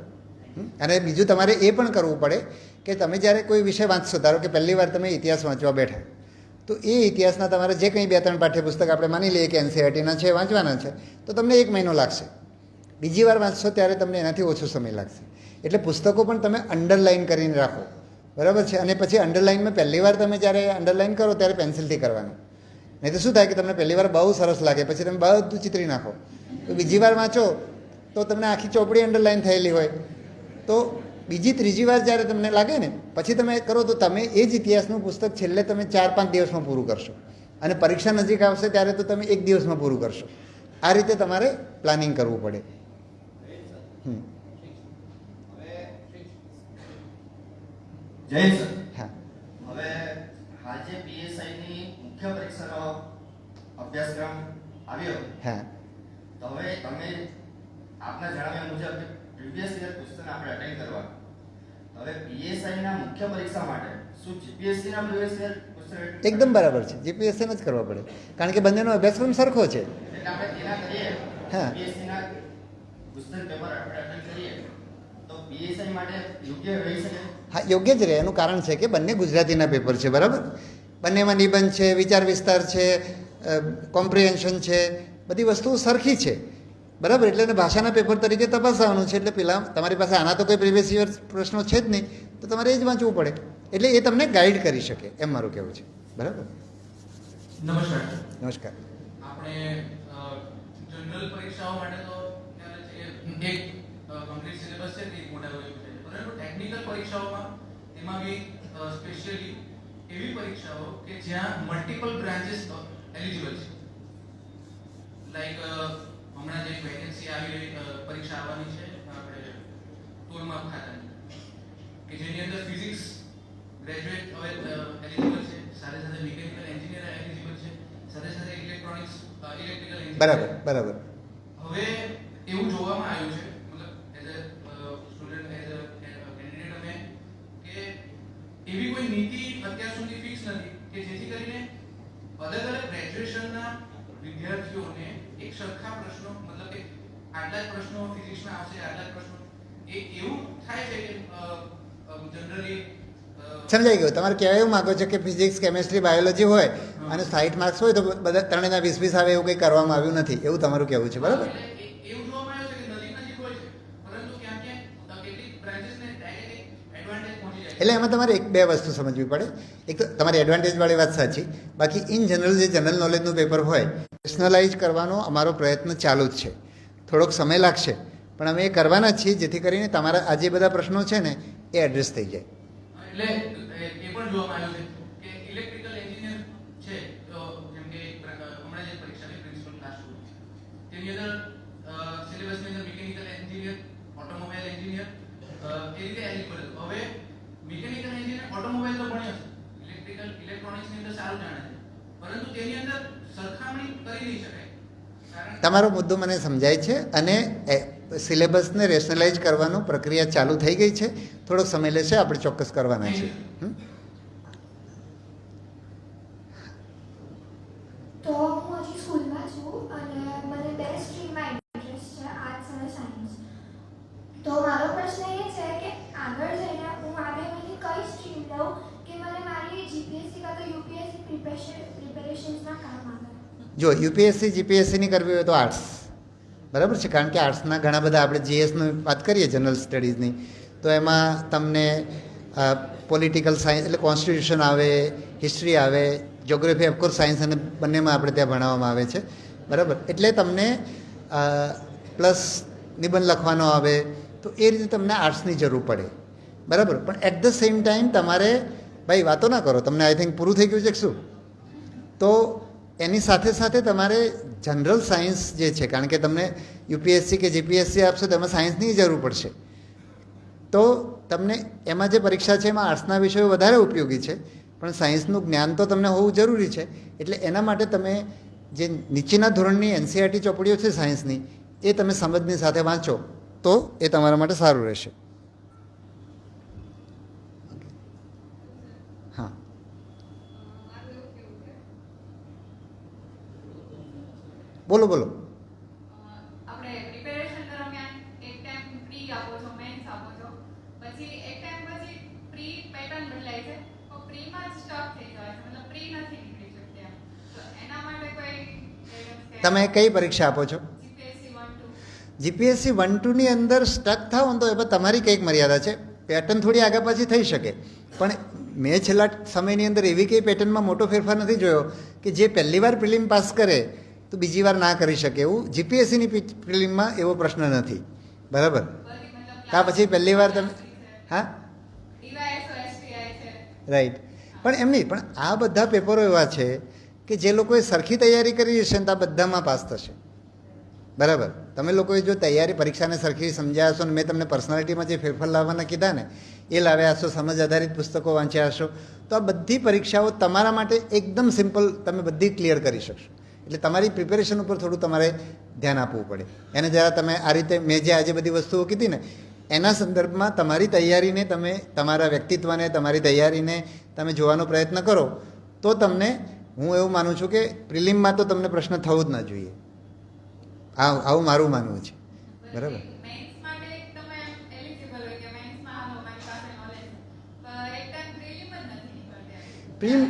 Speaker 3: અને બીજું તમારે એ પણ કરવું પડે કે તમે જ્યારે કોઈ વિષય વાંચશો, ધારો કે પહેલી વાર તમે ઇતિહાસ વાંચવા બેઠા, તો એ ઇતિહાસના તમારે જે કંઈ 2-3 પાઠ્યપુસ્તક આપણે માની લઈએ કે NCERTના છે વાંચવાના છે, તો તમને 1 મહિનો લાગશે. બીજી વાર વાંચશો ત્યારે તમને એનાથી ઓછો સમય લાગશે. એટલે પુસ્તકો પણ તમે અંડરલાઇન કરીને રાખો, બરાબર છે. અને પછી અંડરલાઇનમાં પહેલી વાર તમે જ્યારે અંડરલાઇન કરો ત્યારે પેન્સિલથી કરવાનું, નહીં તો શું થાય કે તમને પહેલી વાર બહુ સરસ લાગે, પછી તમે બધું ચિતરી નાખો. તો બીજી વાર વાંચો તો તમને આખી ચોપડી અંડરલાઇન થયેલી હોય, તો બીજી ત્રીજી વાર જ્યારે તમને લાગે ને પછી તમે કરો, તો તમે એ જ ઇતિહાસનું પુસ્તક છેલ્લે તમે 4-5 દિવસમાં પૂરું કરશો, અને પરીક્ષા નજીક આવશે ત્યારે તો તમે 1 દિવસમાં પૂરું કરશો. આ રીતે તમારે પ્લાનિંગ કરવું પડે.
Speaker 12: જય સર.
Speaker 3: હા,
Speaker 12: હવે આજે PSI ની મુખ્ય પરીક્ષાનો અભ્યાસક્રમ આવ્યો.
Speaker 3: હા,
Speaker 12: તો હવે તમે આપના જણાવ્યા મુજબ પ્રીવિયસ યર ક્વેશ્ચન આપણે અટેન્ડ કરવા. હવે PSI ના મુખ્ય પરીક્ષા માટે શું GPSC ના પ્રીવિયસ યર ક્વેશ્ચન
Speaker 3: એકદમ બરાબર છે. GPSCને જ કરવા પડે, કારણ કે બંનેનો અભ્યાસક્રમ સરખો છે.
Speaker 12: એટલે આપણે તેના કરીએ.
Speaker 3: હા,
Speaker 12: PSC ના ક્વેશ્ચન પેપર આપણે અટેન્ડ કરીએ તો PSI માટે યોગ્ય રહી શકે.
Speaker 3: હા, યોગ્ય જ રહે. એનું કારણ છે કે બંને ગુજરાતીના પેપર છે, બરાબર. બંનેમાં નિબંધ છે, વિચાર વિસ્તાર છે, કોમ્પ્રિહેન્શન છે, બધી વસ્તુઓ સરખી છે, બરાબર. એટલે એને ભાષાના પેપર તરીકે તપાસવાનું છે. એટલે પેલા તમારી પાસે આના તો કોઈ પ્રીવિયસ યર પ્રશ્નો છે જ નહીં, તો તમારે એ જ વાંચવું પડે. એટલે એ તમને ગાઈડ કરી શકે, એમ મારું કહેવું છે, બરાબર.
Speaker 13: નમસ્કાર.
Speaker 3: નમસ્કાર.
Speaker 13: આપણે જનરલ પરીક્ષાઓ માટે તો એક કમ્પ્લીટ સિલેબસ છે, એક મોટા હોય છે, પરંતુ ટેકનિકલ પરીક્ષાઓમાં એમાં બી સ્પેશિયલી એવી પરીક્ષાઓ કે જ્યાં મલ્ટિપલ બ્રાન્ચીસ એલિજિબલ છે. લાઈક હમણાં જે વેકેન્સી આવી પરીક્ષા આવવાની છે આપણે ટોલમાપ ખાતાની, કે જેની અંદર ફિઝિક્સ ગ્રેજ્યુએટ હવે એલિજિબલ છે, સાથે સાથે મિકેનિકલ એન્જિનિયર એલિજિબલ છે, સાથે સાથે ઇલેક્ટ્રોનિક્સ ઇલેક્ટ્રિકલ એન્જિનિયર.
Speaker 3: બરાબર, બરાબર.
Speaker 13: હવે એવું જોવામાં આવ્યું છે, મતલબ as a student as a candidate અમે, કે એવી કોઈ નીતિ અત્યાર સુધી ફિક્સ નથી કે જેથી કરીને અલગ અલગ ગ્રેજ્યુએશનના વિદ્યાર્થીઓને એક સરખા પ્રશ્નો, મતલબ કે આટલા જ પ્રશ્નો ફિઝિક્સના આવશે, આટલા જ પ્રશ્નો, એવું થાય છે કે જનરલી
Speaker 3: સમજાઈ ગયું. તમારે કહેવા એવું માગો છો કે ફિઝિક્સ, કેમેસ્ટ્રી, બાયોલોજી હોય અને 60 માર્ક્સ હોય તો બધા ત્રણેયના 20-20 આવે, એવું કંઈ કરવામાં આવ્યું નથી, એવું તમારું કહેવું છે, બરાબર.
Speaker 13: એવું જોવામાં આવ્યું છે કે નજીક નજીક હોય છે, પરંતુ ક્યાં ક્યાં કેટલીક બ્રાન્ચીસને ડાયરેક્ટ એડવાન્ટેજ પહોંચી જાય.
Speaker 3: એટલે એમાં તમારે 1-2 વસ્તુ સમજવી પડે. એક તો તમારી એડવાન્ટેજવાળી વાત સાચી, બાકી ઇન જનરલ જે જનરલ નોલેજનું પેપર હોય પર્સનલાઇઝ કરવાનો અમારો પ્રયત્ન ચાલુ જ છે. થોડોક સમય લાગશે, પણ અમે એ કરવાના છીએ જેથી કરીને તમારા આ જે બધા પ્રશ્નો છે ને એ એડ્રેસ થઈ જાય.
Speaker 13: એટલે એ પણ જોવામાં આવ્યું છે કે ઇલેક્ટ્રિકલ એન્જિનિયર છે, તો જેમ કે હમણાં જે પરીક્ષાની પ્રિન્સિપલ ક્લાસ તેની અંદર સિલેબસની અંદર મિકેનિકલ એન્જિનિયર, ઓટોમોબાઈલ એન્જિનિયર એ રીતે એલિજિબલ. હવે મિકેનિકલ એન્જિનિયર ઓટોમોબાઈલ તો ભણ્યો છે, ઇલેક્ટ્રિકલ ઇલેક્ટ્રોનિક્સની અંદર સારું જાણે છે, પરંતુ તેની અંદર સરખામણી કરી નહીં શકાય.
Speaker 3: તમારો મુદ્દો મને સમજાય છે અને સિલેબસને રેશનલાઇઝ કરવાનું પ્રક્રિયા ચાલુ થઈ ગઈ છે. થોડોક સમય લેશે, આપણે ચોક્કસ કરવાના છીએ.
Speaker 14: તો હું હજી સ્કૂલમાં છું અને મને 2 સ્ટ્રીમમાં ઇન્ટરેસ્ટ છે, આર્ટ્સ અને સાયન્સ. તો મારો પ્રશ્ન એ છે કે આગળ જઈને હું આગળની કઈ સ્ટ્રીમ લઉં કે મને મારી GPSC કાં તો UPSC પ્રિપેરેશન્સમાં કામ આવે.
Speaker 3: જો UPSC GPSCની કરવી હોય તો આર્ટ્સ, બરાબર છે. કારણ કે આર્ટ્સના ઘણા બધા, આપણે GSની વાત કરીએ જનરલ સ્ટડીઝની, તો એમાં તમને પોલિટિકલ સાયન્સ એટલે કોન્સ્ટિટ્યુશન આવે, હિસ્ટ્રી આવે, જ્યોગ્રાફી, ઓફકોર્સ સાયન્સ અને બંનેમાં આપણે ત્યાં ભણાવવામાં આવે છે, બરાબર. એટલે તમને પ્લસ નિબંધ લખવાનો આવે, તો એ રીતે તમને આર્ટ્સની જરૂર પડે, બરાબર. પણ એટ ધ સેમ ટાઈમ તમારે, ભાઈ વાતો ના કરો, તમને આઈ થિંક પૂરું થઈ ગયું છે કે શું? તો એની સાથે સાથે તમારે જનરલ સાયન્સ જે છે, કારણ કે તમને યુપીએસસી કે જીપીએસસી આપશો તો એમાં સાયન્સની જરૂર પડશે, તો તમને એમાં જે પરીક્ષા છે એમાં આર્ટ્સના વિષયો વધારે ઉપયોગી છે, પણ સાયન્સનું જ્ઞાન તો તમને હોવું જરૂરી છે. એટલે એના માટે તમે જે નીચેના ધોરણની એનસીઈઆરટી ચોપડીઓ છે સાયન્સની, એ તમે સમજની સાથે વાંચો તો એ તમારા માટે સારું રહેશે. હા, બોલો બોલો.
Speaker 15: આપણે પ્રિપેરેશન દરમિયાન એક ટાઈમ પ્રી આપો છો, મેન્સ આપો છો, પછી એક ટાઈમ પછી પ્રી પેટર્ન બદલાય છે તો પ્રીમાં જ સ્ટક થઈ જાય છે, મતલબ પ્રી નથી નીકળી શકતી એમ. તો એના માટે કોઈ
Speaker 3: તમે કઈ પરીક્ષા આપો છો? જીપીએસસી 1-2ની અંદર સ્ટક થાવ તો એમાં તમારી કંઈક મર્યાદા છે. પેટર્ન થોડી આગળ પાછી થઈ શકે, પણ મેં છેલ્લા સમયની અંદર એવી કંઈ પેટર્નમાં મોટો ફેરફાર નથી જોયો કે જે પહેલી વાર પ્રિલિમ પાસ કરે તો બીજી વાર ના કરી શકે. એવું જીપીએસસીની પ્રિલિમમાં એવો પ્રશ્ન નથી, બરાબર? કા પછી પહેલી વાર તમે હા રાઈટ, પણ એમ નહીં, પણ આ બધા પેપરો એવા છે કે જે લોકોએ સરખી તૈયારી કરી હશે ને તો આ બધામાં પાસ થશે, બરાબર? તમે લોકોએ જો તૈયારી પરીક્ષાને સરખી સમજ્યા હશો ને મેં તમને પર્સનાલિટીમાં જે ફેરફાર લાવવાના કીધા ને એ લાવ્યા હશો, સમજ આધારિત પુસ્તકો વાંચ્યા હશો, તો આ બધી પરીક્ષાઓ તમારા માટે એકદમ સિમ્પલ, તમે બધી ક્લિયર કરી શકશો. એટલે તમારી પ્રિપેરેશન ઉપર થોડું તમારે ધ્યાન આપવું પડે. એને જરા તમે આ રીતે મેં જે આજે બધી વસ્તુઓ કીધી ને એના સંદર્ભમાં તમારી તૈયારીને તમે તમારા વ્યક્તિત્વને તમારી તૈયારીને તમે જોવાનો પ્રયત્ન કરો તો તમને, હું એવું માનું છું કે પ્રિલિમમાં તો તમને પ્રશ્ન થવો જ ના જોઈએ. આવું મારું માનવું છે, બરાબર? પ્રિલિમ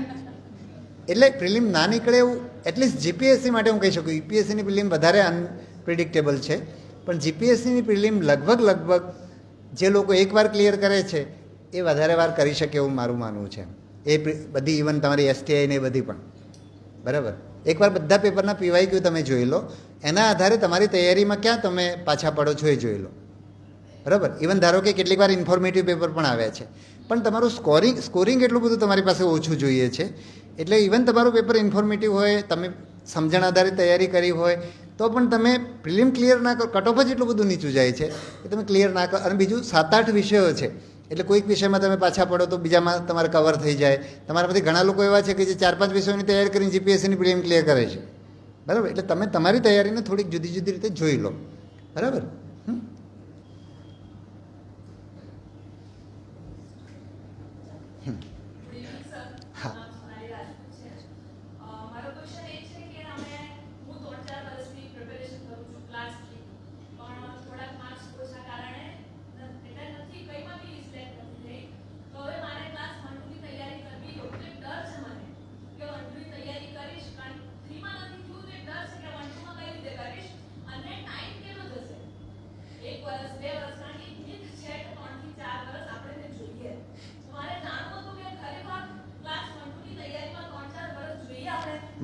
Speaker 3: એટલે પ્રિલિમ ના નીકળે એવું એટલીસ્ટ જીપીએસસી માટે હું કહી શકું. યુપીએસસીની પ્રિલિમ વધારે અનપ્રિડિક્ટેબલ છે, પણ જીપીએસસીની પ્રિલિમ લગભગ જે લોકો એકવાર ક્લિયર કરે છે એ વધારે વાર કરી શકે એવું મારું માનવું છે. એ બધી ઇવન તમારી એસટીઆઈ ને એ બધી પણ, બરાબર? એકવાર બધા પેપરના પીવાયક્યુ તમે જોઈ લો, એના આધારે તમારી તૈયારીમાં ક્યાં તમે પાછા પડો છો એ જોઈ લો, બરાબર? ઇવન ધારો કે કેટલીક વાર ઇન્ફોર્મેટિવ પેપર પણ આવ્યા છે, પણ તમારું સ્કોરિંગ એટલું બધું તમારી પાસે ઓછું જોઈએ છે. એટલે ઇવન તમારું પેપર ઇન્ફોર્મેટિવ હોય, તમે સમજણ આધારિત તૈયારી કરી હોય તો પણ તમે પ્રિલિમ ક્લિયર ના કરો, કટ ઓફ જ એટલું બધું નીચું જાય છે કે તમે ક્લિયર ના કરો. અને બીજું 7-8 વિષયો છે, એટલે કોઈક વિષયમાં તમે પાછા પડો તો બીજામાં તમારે કવર થઈ જાય. તમારામાંથી ઘણા લોકો એવા છે કે જે 4-5 વિષયોની તૈયારી કરીને જીપીએસસીની પ્રિલિમ ક્લિયર કરે છે, બરાબર? એટલે તમે તમારી તૈયારીને થોડીક જુદી જુદી રીતે જોઈ લો, બરાબર?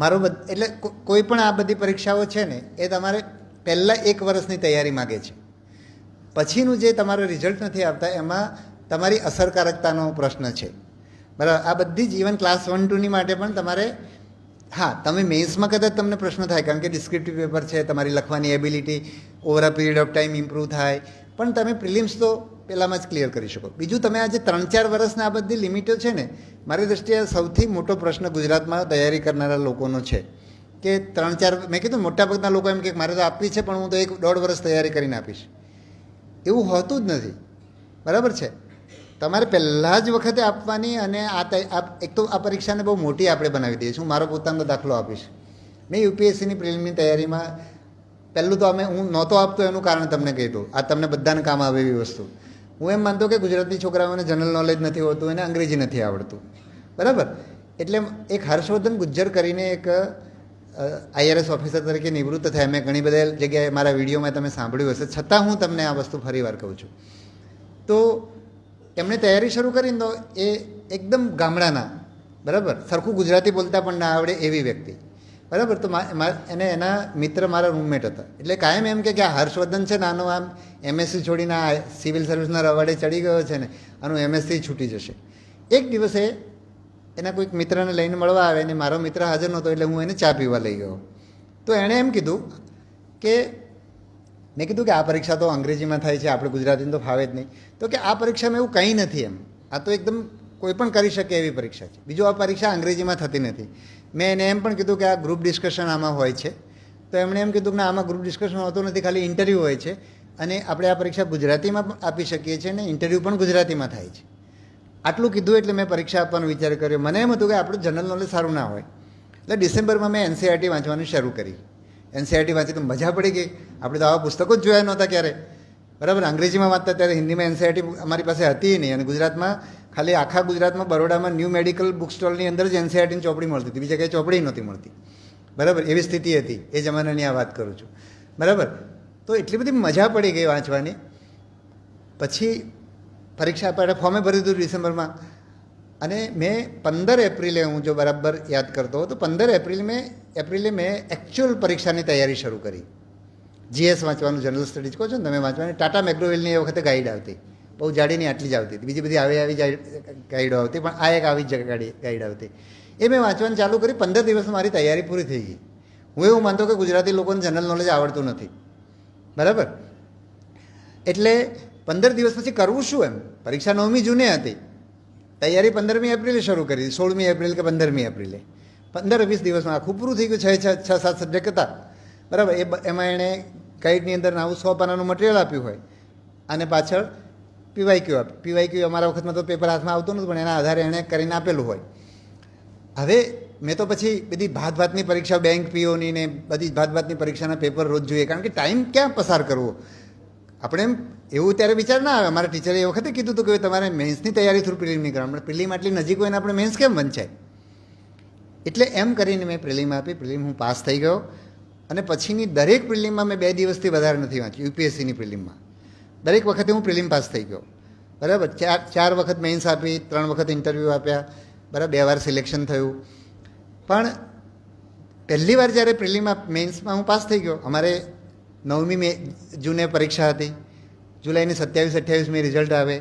Speaker 3: મારો એટલે કોઈ પણ આ બધી પરીક્ષાઓ છે ને એ તમારે પહેલાં 1 વર્ષની તૈયારી માગે છે, પછીનું જે તમારો રિઝલ્ટ નથી આવતા એમાં તમારી અસરકારકતાનો પ્રશ્ન છે, બરાબર? આ બધી જ ઇવન ક્લાસ 1-2ની માટે પણ તમારે, હા, તમે મેન્સમાં કદાચ તમને પ્રશ્ન થાય કારણ કે ડિસ્ક્રિપ્ટિવ પેપર છે, તમારી લખવાની ability over a period of time improve થાય, પણ તમે પ્રિલિમ્સ તો પહેલાંમાં જ ક્લિયર કરી શકો. બીજું તમે આજે 3-4 વર્ષના આ બધી લિમિટો છે ને, મારી દૃષ્ટિએ સૌથી મોટો પ્રશ્ન ગુજરાતમાં તૈયારી કરનારા લોકોનો છે કે 3-4, મેં કીધું મોટાભાગના લોકો એમ કે મારે તો આપવી છે પણ હું તો 1-1.5 વર્ષ તૈયારી કરીને આપીશ. એવું હોતું જ નથી, બરાબર છે? તમારે પહેલાં જ વખતે આપવાની. અને એક તો આ પરીક્ષાને બહુ મોટી આપણે બનાવી દઈએ છીએ. હું મારો પોતાનો દાખલો આપીશ. મેં યુપીએસસીની પ્રિલિમની તૈયારીમાં પહેલું તો હું નહોતો આપતો એનું કારણ તમને કહી દઉં, આ તમને બધાને કામ આવે એવી વસ્તુ. હું એમ માનતો કે ગુજરાતી છોકરાઓને જનરલ નોલેજ નથી હોતું, એને અંગ્રેજી નથી આવડતું, બરાબર? એટલે એક હર્ષવર્ધન ગુજ્જર કરીને એક આઈઆરએસ ઓફિસર તરીકે નિવૃત્ત થયા. મેં ઘણી બધા જગ્યાએ મારા વિડીયોમાં તમે સાંભળ્યું હશે, છતાં હું તમને આ વસ્તુ ફરી વાર કહું છું. તો એમણે તૈયારી શરૂ કરીને તો એ એકદમ ગામડાના, બરાબર, સરખું ગુજરાતી બોલતા પણ ના આવડે એવી વ્યક્તિ, બરાબર? તો એને એના મિત્ર મારા રૂમમેટ હતા. એટલે કાયમ એમ કે આ હર્ષવર્ધન છે ને આનો આમ એમએસસી છોડીને આ સિવિલ સર્વિસના રવાડે ચડી ગયો છે ને, આનું એમએસસી છૂટી જશે. એક દિવસે એના કોઈક મિત્રને લઈને મળવા આવે અને મારો મિત્ર હાજર નહોતો એટલે હું એને ચા પીવા લઈ ગયો. તો એણે એમ કીધું કે મેં કીધું કે આ પરીક્ષા તો અંગ્રેજીમાં થાય છે, આપણે ગુજરાતીમાં તો ફાવે જ નહીં. તો કે આ પરીક્ષામાં એવું કંઈ નથી એમ, આ તો એકદમ કોઈ પણ કરી શકે એવી પરીક્ષા છે. બીજું આ પરીક્ષા અંગ્રેજીમાં થતી નથી. મેં એને એમ પણ કીધું કે આ ગ્રુપ ડિસ્કશન આમાં હોય છે. તો એમણે એમ કીધું કે આમાં ગ્રુપ ડિસ્કશન હોતું નથી, ખાલી ઇન્ટરવ્યૂ હોય છે અને આપણે આ પરીક્ષા ગુજરાતીમાં પણ આપી શકીએ છીએ અને ઇન્ટરવ્યૂ પણ ગુજરાતીમાં થાય છે. આટલું કીધું એટલે મેં પરીક્ષા આપવાનો વિચાર કર્યો. મને એમ હતું કે આપણું જનરલ નોલેજ સારું ના હોય એટલે ડિસેમ્બરમાં મેં એનસીઈઆરટી વાંચવાનું શરૂ કરી. એનસીઈઆરટી વાંચી તો મજા પડી ગઈ. આપણે તો આવા પુસ્તકો જ જોયા નહોતા ક્યારે, બરાબર. અંગ્રેજીમાં વાંચતા ત્યારે હિન્દીમાં એનસીઈઆરટી અમારી પાસે હતી નહીં અને ગુજરાતમાં ખાલી આખા ગુજરાતમાં બરોડામાં ન્યૂ મેડિકલ બુક સ્ટોલની અંદર જ એનસીઈઆરટીની ચોપડી મળતી હતી, બીજી જગ્યાએ ચોપડી નહોતી મળતી, બરાબર. એવી સ્થિતિ હતી એ જમાનાની આ વાત કરું છું, બરાબર. તો એટલી બધી મજા પડી ગઈ વાંચવાની. પછી પરીક્ષા આપણે ફોર્મે ભરી દીધું ડિસેમ્બરમાં અને મેં 15 એપ્રિલે, હું જો બરાબર યાદ કરતો હોઉં તો 15 એપ્રિલે મેં એકચ્યુઅલ પરીક્ષાની તૈયારી શરૂ કરી. જીએસ વાંચવાનું, જનરલ સ્ટડીઝ કહો છો ને તમે વાંચવાની. ટાટા મેકગ્રો-હિલની એ વખતે ગાઈડ આવતી, બહુ જાડીની આટલી જ આવતી હતી, બીજી બધી આવી ગાઈડો આવતી, પણ આ એક આવી જ ગાઈડ આવતી. એ મેં વાંચવાનું ચાલુ કરી. 15 દિવસમાં મારી તૈયારી પૂરી થઈ ગઈ. હું એવું માનતો કે ગુજરાતી લોકોને જનરલ નોલેજ આવડતું નથી, બરાબર. એટલે 15 દિવસ પછી કરવું શું એમ. પરીક્ષા 9મી જૂને હતી, તૈયારી 15મી એપ્રિલે શરૂ કરી, 16મી એપ્રિલ કે 15મી એપ્રિલે. 15-20 દિવસમાં આખું પૂરું થઈ ગયું. 6-7 સબ્જેક્ટ હતા, બરાબર. એમાં એણે ગાઈડની અંદર આવું 100 પાનાનું મટીરિયલ આપ્યું હોય અને પાછળ પીવાયક્યુ અમારા વખતમાં તો પેપર હાથમાં આવતું નહોતું, પણ એના આધારે એણે કરીને આપેલું હોય. હવે મેં તો પછી બધી ભાતની પરીક્ષા, બેંક પીઓની ને બધી ભાતની પરીક્ષાના પેપર રોજ જોઈએ, કારણ કે ટાઈમ ક્યાં પસાર કરવો. આપણે એમ એવું ત્યારે વિચાર ના આવે. અમારા ટીચરે એ વખતે કીધું હતું કે તમારે મેન્સની તૈયારી થ્રુ પ્રિલિમ નહીં કરવાનું. પ્રિલિમ આટલી નજીક હોય ને આપણે મેન્સ કેમ વંચાય. એટલે એમ કરીને મેં પ્રિલિમ આપી. પ્રિલિમ હું પાસ થઈ ગયો અને પછીની દરેક પ્રિલિમમાં મેં 2 દિવસથી વધારે નથી વાંચ્યું. યુપીએસસીની પ્રિલિમમાં દરેક વખતે હું પ્રિલિમ પાસ થઈ ગયો, બરાબર. 4 વખત મેન્સ આપી, 3 વખત ઇન્ટરવ્યૂ આપ્યા, બરાબર. 2 વાર સિલેક્શન થયું. પણ પહેલી વાર જ્યારે પ્રિલિમમાં મેન્સમાં હું પાસ થઈ ગયો, અમારે 9મી જૂને પરીક્ષા હતી, જુલાઈની 27-28મી રિઝલ્ટ આવે.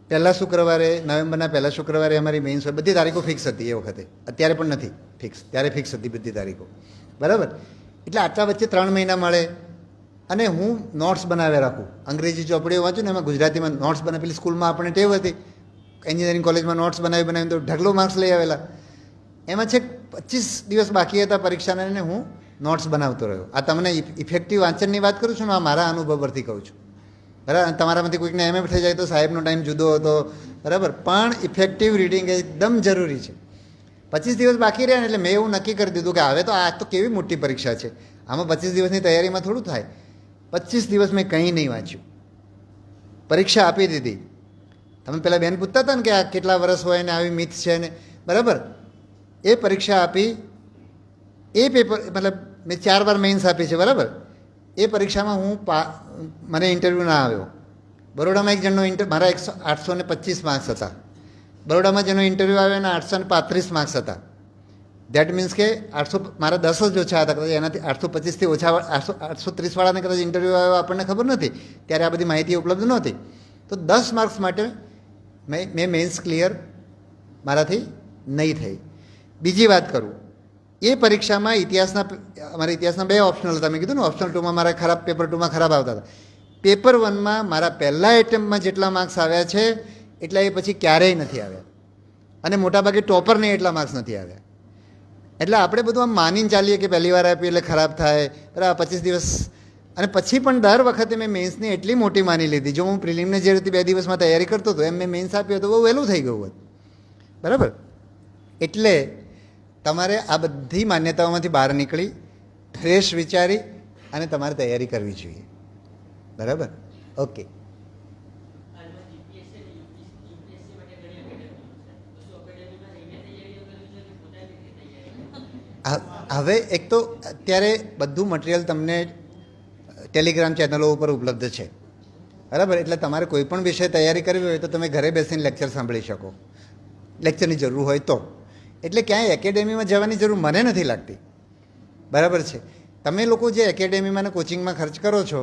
Speaker 3: પહેલા શુક્રવારે, નવેમ્બરના પહેલા શુક્રવારે અમારી મેન્સ હોય. બધી તારીખો ફિક્સ હતી એ વખતે, અત્યારે પણ નથી ફિક્સ, ત્યારે ફિક્સ હતી બધી તારીખો, બરાબર. એટલે આટલા વચ્ચે 3 મહિના મળે અને હું નોટ્સ બનાવ્યા રાખું. અંગ્રેજી ચોપડીઓ વાંચું ને એમાં ગુજરાતીમાં નોટ્સ બનાવેલી. સ્કૂલમાં આપણે ટેવ હતી, એન્જિનિયરિંગ કોલેજમાં નોટ્સ બનાવીને તો ઢગલો માર્ક્સ લઈ આવેલા. એમાં છે 25 દિવસ બાકી હતા પરીક્ષાને અને હું નોટ્સ બનાવતો રહ્યો. આ તમને ઇફેક્ટિવ વાંચનની વાત કરું છું ને, આ મારા અનુભવ પરથી કહું છું, બરાબર. તમારામાંથી કોઈકને એમ થઈ જાય તો સાહેબનો ટાઈમ જુદો હતો, બરાબર. પણ ઇફેક્ટિવ રીડિંગ એકદમ જરૂરી છે. 25 દિવસ બાકી રહ્યા ને એટલે મેં એવું નક્કી કરી દીધું કે હવે તો આ તો કેવી મોટી પરીક્ષા છે, આમાં 25 દિવસની તૈયારીમાં થોડું થાય. 25 દિવસ મેં કંઈ નહીં વાંચ્યું, પરીક્ષા આપી દીધી. તમે પેલા બેન પૂછતા હતા ને કે આ કેટલા વર્ષ હોય ને આવી મિથ છે ને, બરાબર. એ પરીક્ષા આપી. એ પેપર મતલબ મેં 4 વાર મેન્સ આપી છે, બરાબર. એ પરીક્ષામાં મને ઇન્ટરવ્યૂ ના આવ્યો. બરોડામાં એક જણનો મારા 825 માર્ક્સ હતા. બરોડામાં જેનો ઇન્ટરવ્યૂ આવ્યો એના 835 માર્ક્સ હતા. દેટ મીન્સ કે 800 મારા 10 જ ઓછા હતા. કદાચ એનાથી 825થી ઓછા 830 વાળાને કદાચ ઇન્ટરવ્યૂ આવ્યો આપણને ખબર નથી, ત્યારે આ બધી માહિતી ઉપલબ્ધ નહોતી. તો 10 માર્ક્સ માટે મેં મેન્સ ક્લિયર મારાથી નહીં થઈ. બીજી વાત કરું, એ પરીક્ષામાં અમારા ઇતિહાસના 2 ઓપ્શનલ હતા. મેં કીધું ને ઓપ્શનલ 2માં મારા ખરાબ, પેપર 2માં ખરાબ આવતા હતા. પેપર 1માં મારા પહેલા એટેમ્પમાં જેટલા માર્ક્સ આવ્યા છે એટલા એ પછી ક્યારેય નથી આવ્યા અને મોટાભાગે ટોપરને એટલા માર્ક્સ નથી આવ્યા. એટલે આપણે બધું આમ માનીને ચાલીએ કે પહેલી વાર આપીએ એટલે ખરાબ થાય, બરાબર. 25 દિવસ અને પછી પણ દર વખતે મેં મેન્સની એટલી મોટી માની લીધી. જો હું પ્રિલિમને જે રીતે 2 દિવસમાં તૈયારી કરતો હતો એમ મેં મેન્સ આપ્યો તો બહુ વહેલું થઈ ગયું હોત, બરાબર. એટલે તમારે આ બધી માન્યતાઓમાંથી બહાર નીકળી ફ્રેશ વિચારી અને તમારે તૈયારી કરવી જોઈએ, બરાબર. ઓકે. હવે એક તો અત્યારે બધું મટીરિયલ તમને ટેલિગ્રામ ચેનલો ઉપર ઉપલબ્ધ છે, બરાબર. એટલે તમારે કોઈ પણ વિષય તૈયારી કરવી હોય તો તમે ઘરે બેસીને લેક્ચર સાંભળી શકો, લેક્ચરની જરૂર હોય તો. એટલે ક્યાંય એકેડેમીમાં જવાની જરૂર મને નથી લાગતી, બરાબર છે. તમે લોકો જે એકેડેમીમાં અને કોચિંગમાં ખર્ચ કરો છો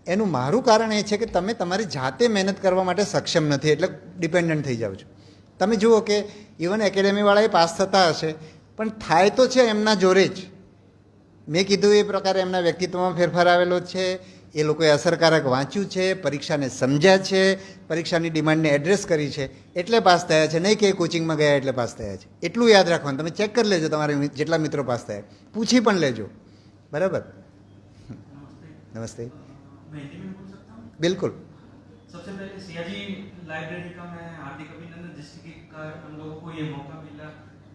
Speaker 3: એનું મારું કારણ એ છે કે તમે તમારી જાતે મહેનત કરવા માટે સક્ષમ નથી, એટલે ડિપેન્ડન્ટ થઈ જાઓ છો. તમે જુઓ કે ઇવન એકેડેમીવાળા એ પાસ થતા હશે પણ થાય તો છે એમના જોરે જ. મેં કીધું એ પ્રકારે એમના વ્યક્તિત્વમાં ફેરફાર આવેલો છે, એ લોકોએ અસરકારક વાંચ્યું છે, પરીક્ષાને સમજ્યા છે, પરીક્ષાની ડિમાન્ડને એડ્રેસ કરી છે, એટલે પાસ થયા છે, નહીં કે કોચિંગમાં ગયા એટલે પાસ થયા છે. એટલું યાદ રાખવાનું. તમે ચેક કરી લેજો તમારે જેટલા મિત્રો પાસ થયા, પૂછી પણ લેજો. બરાબર. नमस्ते.
Speaker 16: मैं हिंदी में बोल सकता हूँ?
Speaker 3: बिल्कुल.
Speaker 16: सबसे पहले सियाजी लाइब्रेरी का मैं हार्दिक अभिनंदन, जिसके कारण हम लोगों को ये मौका मिला.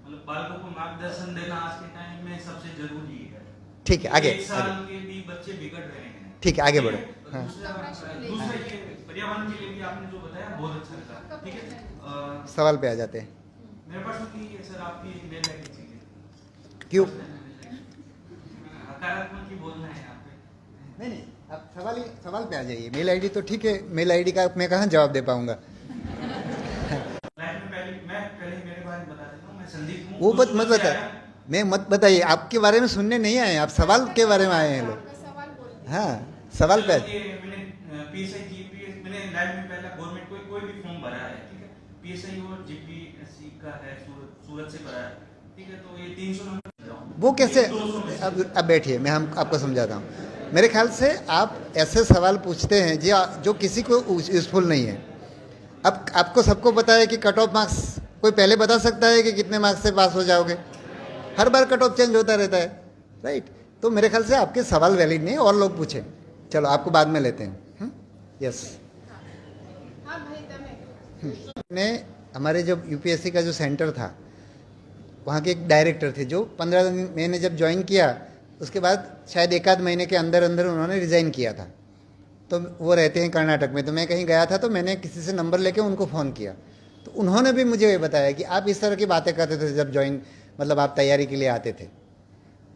Speaker 16: मतलब बालकों को मार्गदर्शन देना आज के टाइम में सबसे जरूरी है.
Speaker 3: ठीक है, आगे.
Speaker 16: 1 साल के भी बच्चे बिगड़ रहे हैं.
Speaker 3: ठीक है, आगे बढ़ो. हाँ.
Speaker 16: दूसरा ये पर्यावरण के लिए भी आपने जो बताया बहुत अच्छा लगा. ठीक है,
Speaker 3: सवाल पे आ जाते हैं.
Speaker 16: मेरे पास सर आपकी मेल आईडी चाहिए.
Speaker 3: क्यों?
Speaker 16: हकारात्मक ही बोलना है.
Speaker 3: नहीं, आप सवाल पे आ जाइए. मेल आईडी तो ठीक है, मेल आईडी का मैं कहाँ जवाब दे पाऊंगा. वो मत बताइए, मैं मत बताइए. आपके बारे में सुनने नहीं आए, आप सवाल के बारे में आए हैं लोग. हाँ, सवाल पे.
Speaker 16: मैंने पीएसआई जीपीएस मैंने लाइव में पहला गवर्नमेंट कोई भी फॉर्म भरा है. ठीक है, पीएसआई और जीपीएससी का है, सूरत से भरा है. ठीक है, तो ये 300 नंबर
Speaker 3: वो कैसे. अब बैठिए, मैं आपको समझाता हूँ. मेरे ख्याल से आप ऐसे सवाल पूछते हैं जो किसी को यूजफुल नहीं है. अब आपको सबको पता है कि कट ऑफ मार्क्स कोई पहले बता सकता है कि कितने मार्क्स से पास हो जाओगे. हर बार कट ऑफ चेंज होता रहता है, राइट. तो मेरे ख्याल से आपके सवाल वैलिड नहीं, और लोग पूछें. चलो आपको बाद में लेते हैं. यस. ने हमारे जब यूपीएससी का जो सेंटर था, वहाँ के एक डायरेक्टर थे जो 15 दिन मैंने जब ज्वाइन किया, उसके बाद शायद 1 आध महीने के अंदर अंदर उन्होंने रिज़ाइन किया था. तो वो रहते हैं कर्नाटक में. तो मैं कहीं गया था, तो मैंने किसी से नंबर लेके उनको फ़ोन किया. तो उन्होंने भी मुझे ये बताया कि आप इस तरह की बातें करते थे जब ज्वाइन, मतलब आप तैयारी के लिए आते थे.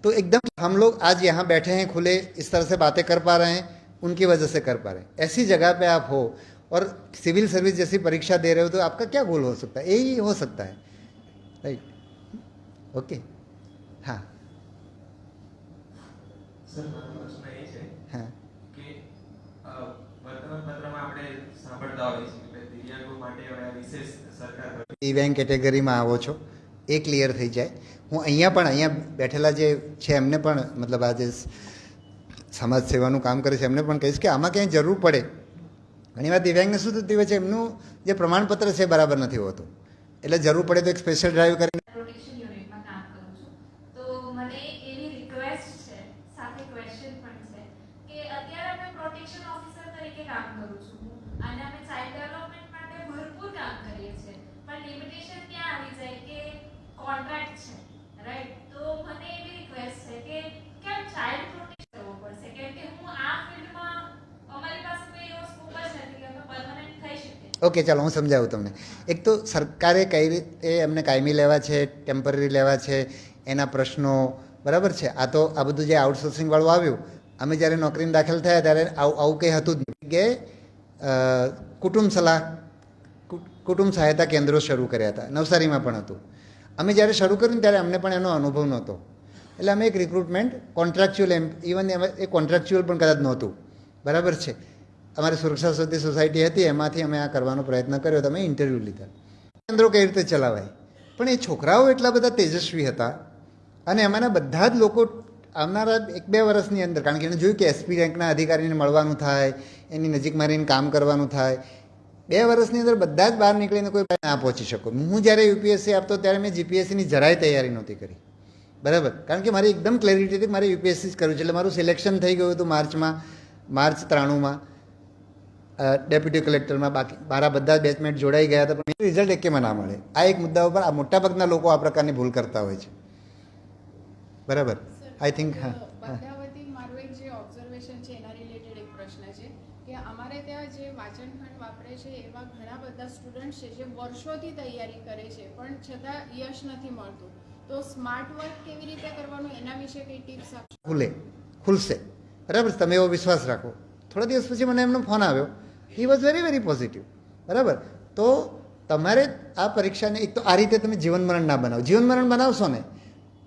Speaker 3: तो एकदम हम लोग आज यहाँ बैठे हैं खुले, इस तरह से बातें कर पा रहे हैं, उनकी वजह से कर पा रहे हैं. ऐसी जगह पे आप हो और सिविल सर्विस जैसी परीक्षा दे रहे हो, तो आपका क्या गोल हो सकता है? यही हो सकता है, राइट. ओके. हाँ.
Speaker 16: સર, મારો પ્રશ્ન એ છે કે વર્તમાનપત્રમાં આપણે સાંભળતા હોઈએ છીએ કે દિવ્યાંગો માટે હવે વિશેષ સરકાર
Speaker 3: દિવ્યાંગ કેટેગરીમાં આવો છો, એ ક્લિયર થઈ જાય. હું અહીંયા બેઠેલા જે છે એમને પણ, મતલબ આ જે સમાજ સેવાનું કામ કરે છે એમને પણ કહીશ કે આમાં ક્યાંય જરૂર પડે. ઘણીવાર દિવ્યાંગને શું થતું હોય છે, એમનું જે પ્રમાણપત્ર છે બરાબર નથી હોતું, એટલે જરૂર પડે તો એક સ્પેશિયલ ડ્રાઈવ કરીને.
Speaker 10: પ્રોટેક્શન યુનિટમાં કામ કરું છું, તો મને એવી રિક્વેસ્ટ છે, સાથે ક્વેશ્ચન પણ છે કે અત્યારે અમે પ્રોટેક્શન ઓફિસર તરીકે કામ કરું છું અને અમે ચાઇલ્ડ ડેવલપમેન્ટ માટે ભરપૂર કામ કરીએ છીએ, પણ લિમિટેશન ત્યાં આવી જાય કે કોન્ટ્રાક્ટ છે, રાઈટ. તો મને એવી રિક્વેસ્ટ છે કે કેમ ચાઇલ્ડ પ્રોટેક્શન કરવો પડશે, કેમ કે હું આ ફિલ્ડમાં અમારી પાસે કોઈ એવો સ્કોપ જ નથી કે અમે પરમનન્ટ થઈ શકીએ.
Speaker 3: ઓકે, ચાલો હું સમજાવું તમને. એક તો સરકારે કઈ રીતે એમને કાયમી લેવા છે, ટેમ્પરરી લેવા છે, એના પ્રશ્નો બરાબર છે. આ બધું જે આઉટસોર્સિંગવાળું આવ્યું, અમે જ્યારે નોકરીમાં દાખલ થયા ત્યારે આવું કંઈ હતું જ નહીં. કે કુટુંબ સહાયતા કેન્દ્રો શરૂ કર્યા હતા, નવસારીમાં પણ હતું. અમે જ્યારે શરૂ કર્યું ત્યારે અમને પણ એનો અનુભવ નહોતો, એટલે અમે એક રિક્રુટમેન્ટ કોન્ટ્રાક્ચ્યુઅલ, ઇવન એ કોન્ટ્રાક્ચ્યુઅલ પણ કદાચ નહોતું, બરાબર છે. અમારી સુરક્ષા સોસાયટી હતી, એમાંથી અમે આ કરવાનો પ્રયત્ન કર્યો. તમે ઇન્ટરવ્યૂ લીધા. કેન્દ્રો કઈ રીતે ચલાવાય, પણ એ છોકરાઓ એટલા બધા તેજસ્વી હતા અને એમાંના બધા જ લોકો આવનારા 1-2 વર્ષની અંદર, કારણ કે એને જોયું કે એસપી રેન્કના અધિકારીને મળવાનું થાય, એની નજીકમાં રહીને કામ કરવાનું થાય, 2 વર્ષની અંદર બધા જ બહાર નીકળીને કોઈ ના પહોંચી શકો. હું જ્યારે યુપીએસસી આપતો ત્યારે મેં જીપીએસસીની જરાય તૈયારી નહોતી કરી, બરાબર. કારણ કે મારી એકદમ ક્લેરિટી હતી, મારે યુપીએસસી જ કરવું છે. એટલે મારું સિલેક્શન થઈ ગયું હતું માર્ચ 93માં ડેપ્યુટી કલેક્ટરમાં. બાકી મારા બધા બેચમેટ જોડાઈ ગયા હતા, પણ રિઝલ્ટ એકેમાં ના મળે. આ એક મુદ્દા ઉપર આ મોટાભાગના લોકો આ પ્રકારની ભૂલ કરતા હોય છે, બરાબર. I think. હા,
Speaker 1: બધાવતી મારું એક જે ઓબ્ઝર્વેશન છે એના રિલેટેડ એક પ્રશ્ન છે કે અમારે ત્યાં જે વાંચનખંડ વાપરે છે એવા ઘણા બધા સ્ટુડન્ટ છે જે વર્ષોથી તૈયારી કરે છે પણ છતાં યશ નથી મળતું. તો સ્માર્ટ વર્ક કેવી રીતે કરવાનું એના વિશે કઈ ટિપ્સ આપશો?
Speaker 3: ખુલશે, બરાબર. તમે એવો વિશ્વાસ રાખો. થોડા દિવસ પછી મને એમનો ફોન આવ્યો. He was very very positive, બરાબર. તો તમારે આ પરીક્ષાને એક તો આ રીતે તમે જીવન મરણ ના બનાવો. જીવન મરણ બનાવશો ને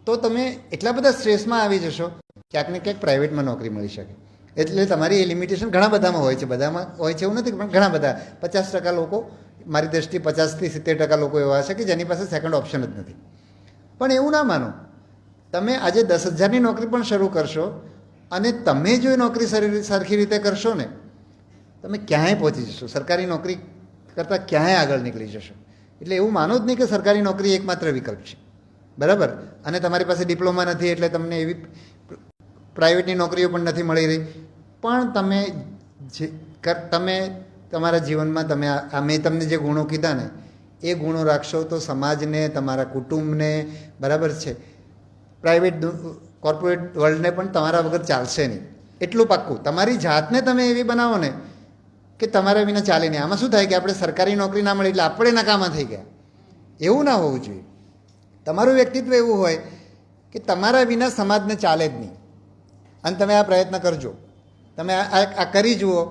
Speaker 3: તો તમે એટલા બધા સ્ટ્રેસમાં આવી જશો, ક્યાંક ને ક્યાંક પ્રાઇવેટમાં નોકરી મળી શકે. એટલે તમારી એ લિમિટેશન ઘણા બધામાં હોય છે, બધામાં હોય છે એવું નથી, પણ ઘણા બધા 50% લોકો મારી દૃષ્ટિએ 50થી 70% લોકો એવા છે કે જેની પાસે સેકન્ડ ઓપ્શન જ નથી. પણ એવું ના માનો, તમે આજે 10,000ની નોકરી પણ શરૂ કરશો અને તમે જો એ નોકરી સરખી રીતે કરશો ને, તમે ક્યાંય પહોંચી જશો, સરકારી નોકરી કરતાં ક્યાંય આગળ નીકળી જશો. એટલે એવું માનો જ નહીં કે સરકારી નોકરી એકમાત્ર વિકલ્પ છે, બરાબર. અને તમારી પાસે ડિપ્લોમા નથી એટલે તમને એવી પ્રાઇવેટની નોકરીઓ પણ નથી મળી રહી. પણ તમે તમારા જીવનમાં તમે મેં તમને જે ગુણો કીધા ને એ ગુણો રાખશો તો સમાજને, તમારા કુટુંબને, બરાબર છે, પ્રાઇવેટ કોર્પોરેટ વર્લ્ડને પણ તમારા વગર ચાલશે નહીં. એટલું પાક્કું. તમારી જાતને તમે એવી બનાવો ને કે તમારા વિના ચાલે નહીં. આમાં શું થાય કે આપણે સરકારી નોકરી ના મળે એટલે આપણે નકામા થઈ ગયા, એવું ના હોવું જોઈએ. તમારું વ્યક્તિત્વ એવું હોય કે તમારા વિના સમાજને ચાલે જ નહીં. અને તમે આ પ્રયત્ન કરજો, તમે આ કરી જુઓ,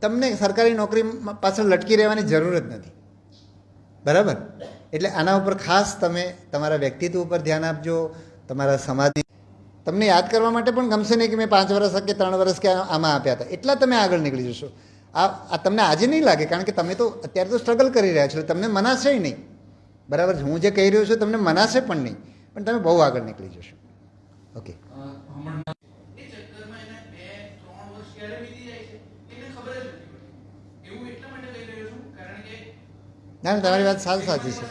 Speaker 3: તમને સરકારી નોકરી પાછળ લટકી રહેવાની જરૂર જ નથી, બરાબર. એટલે આના ઉપર ખાસ તમે તમારા વ્યક્તિત્વ ઉપર ધ્યાન આપજો. તમારા સમાજની તમને યાદ કરવા માટે પણ ગમશે નહીં કે મેં 5 વર્ષ કે 3 વર્ષ કે આમાં આપ્યા હતા, એટલા તમે આગળ નીકળી જશો. આ તમને આજે નહીં લાગે, કારણ કે તમે તો અત્યારે તો સ્ટ્રગલ કરી રહ્યા છો, તમને મનાશે નહીં, બરાબર. હું જે કહી રહ્યો છું તમને મનાશે પણ નહીં, પણ તમે બહુ આગળ નીકળી જશો. ઓકે. ના ના, તમારી વાત સાચી છે.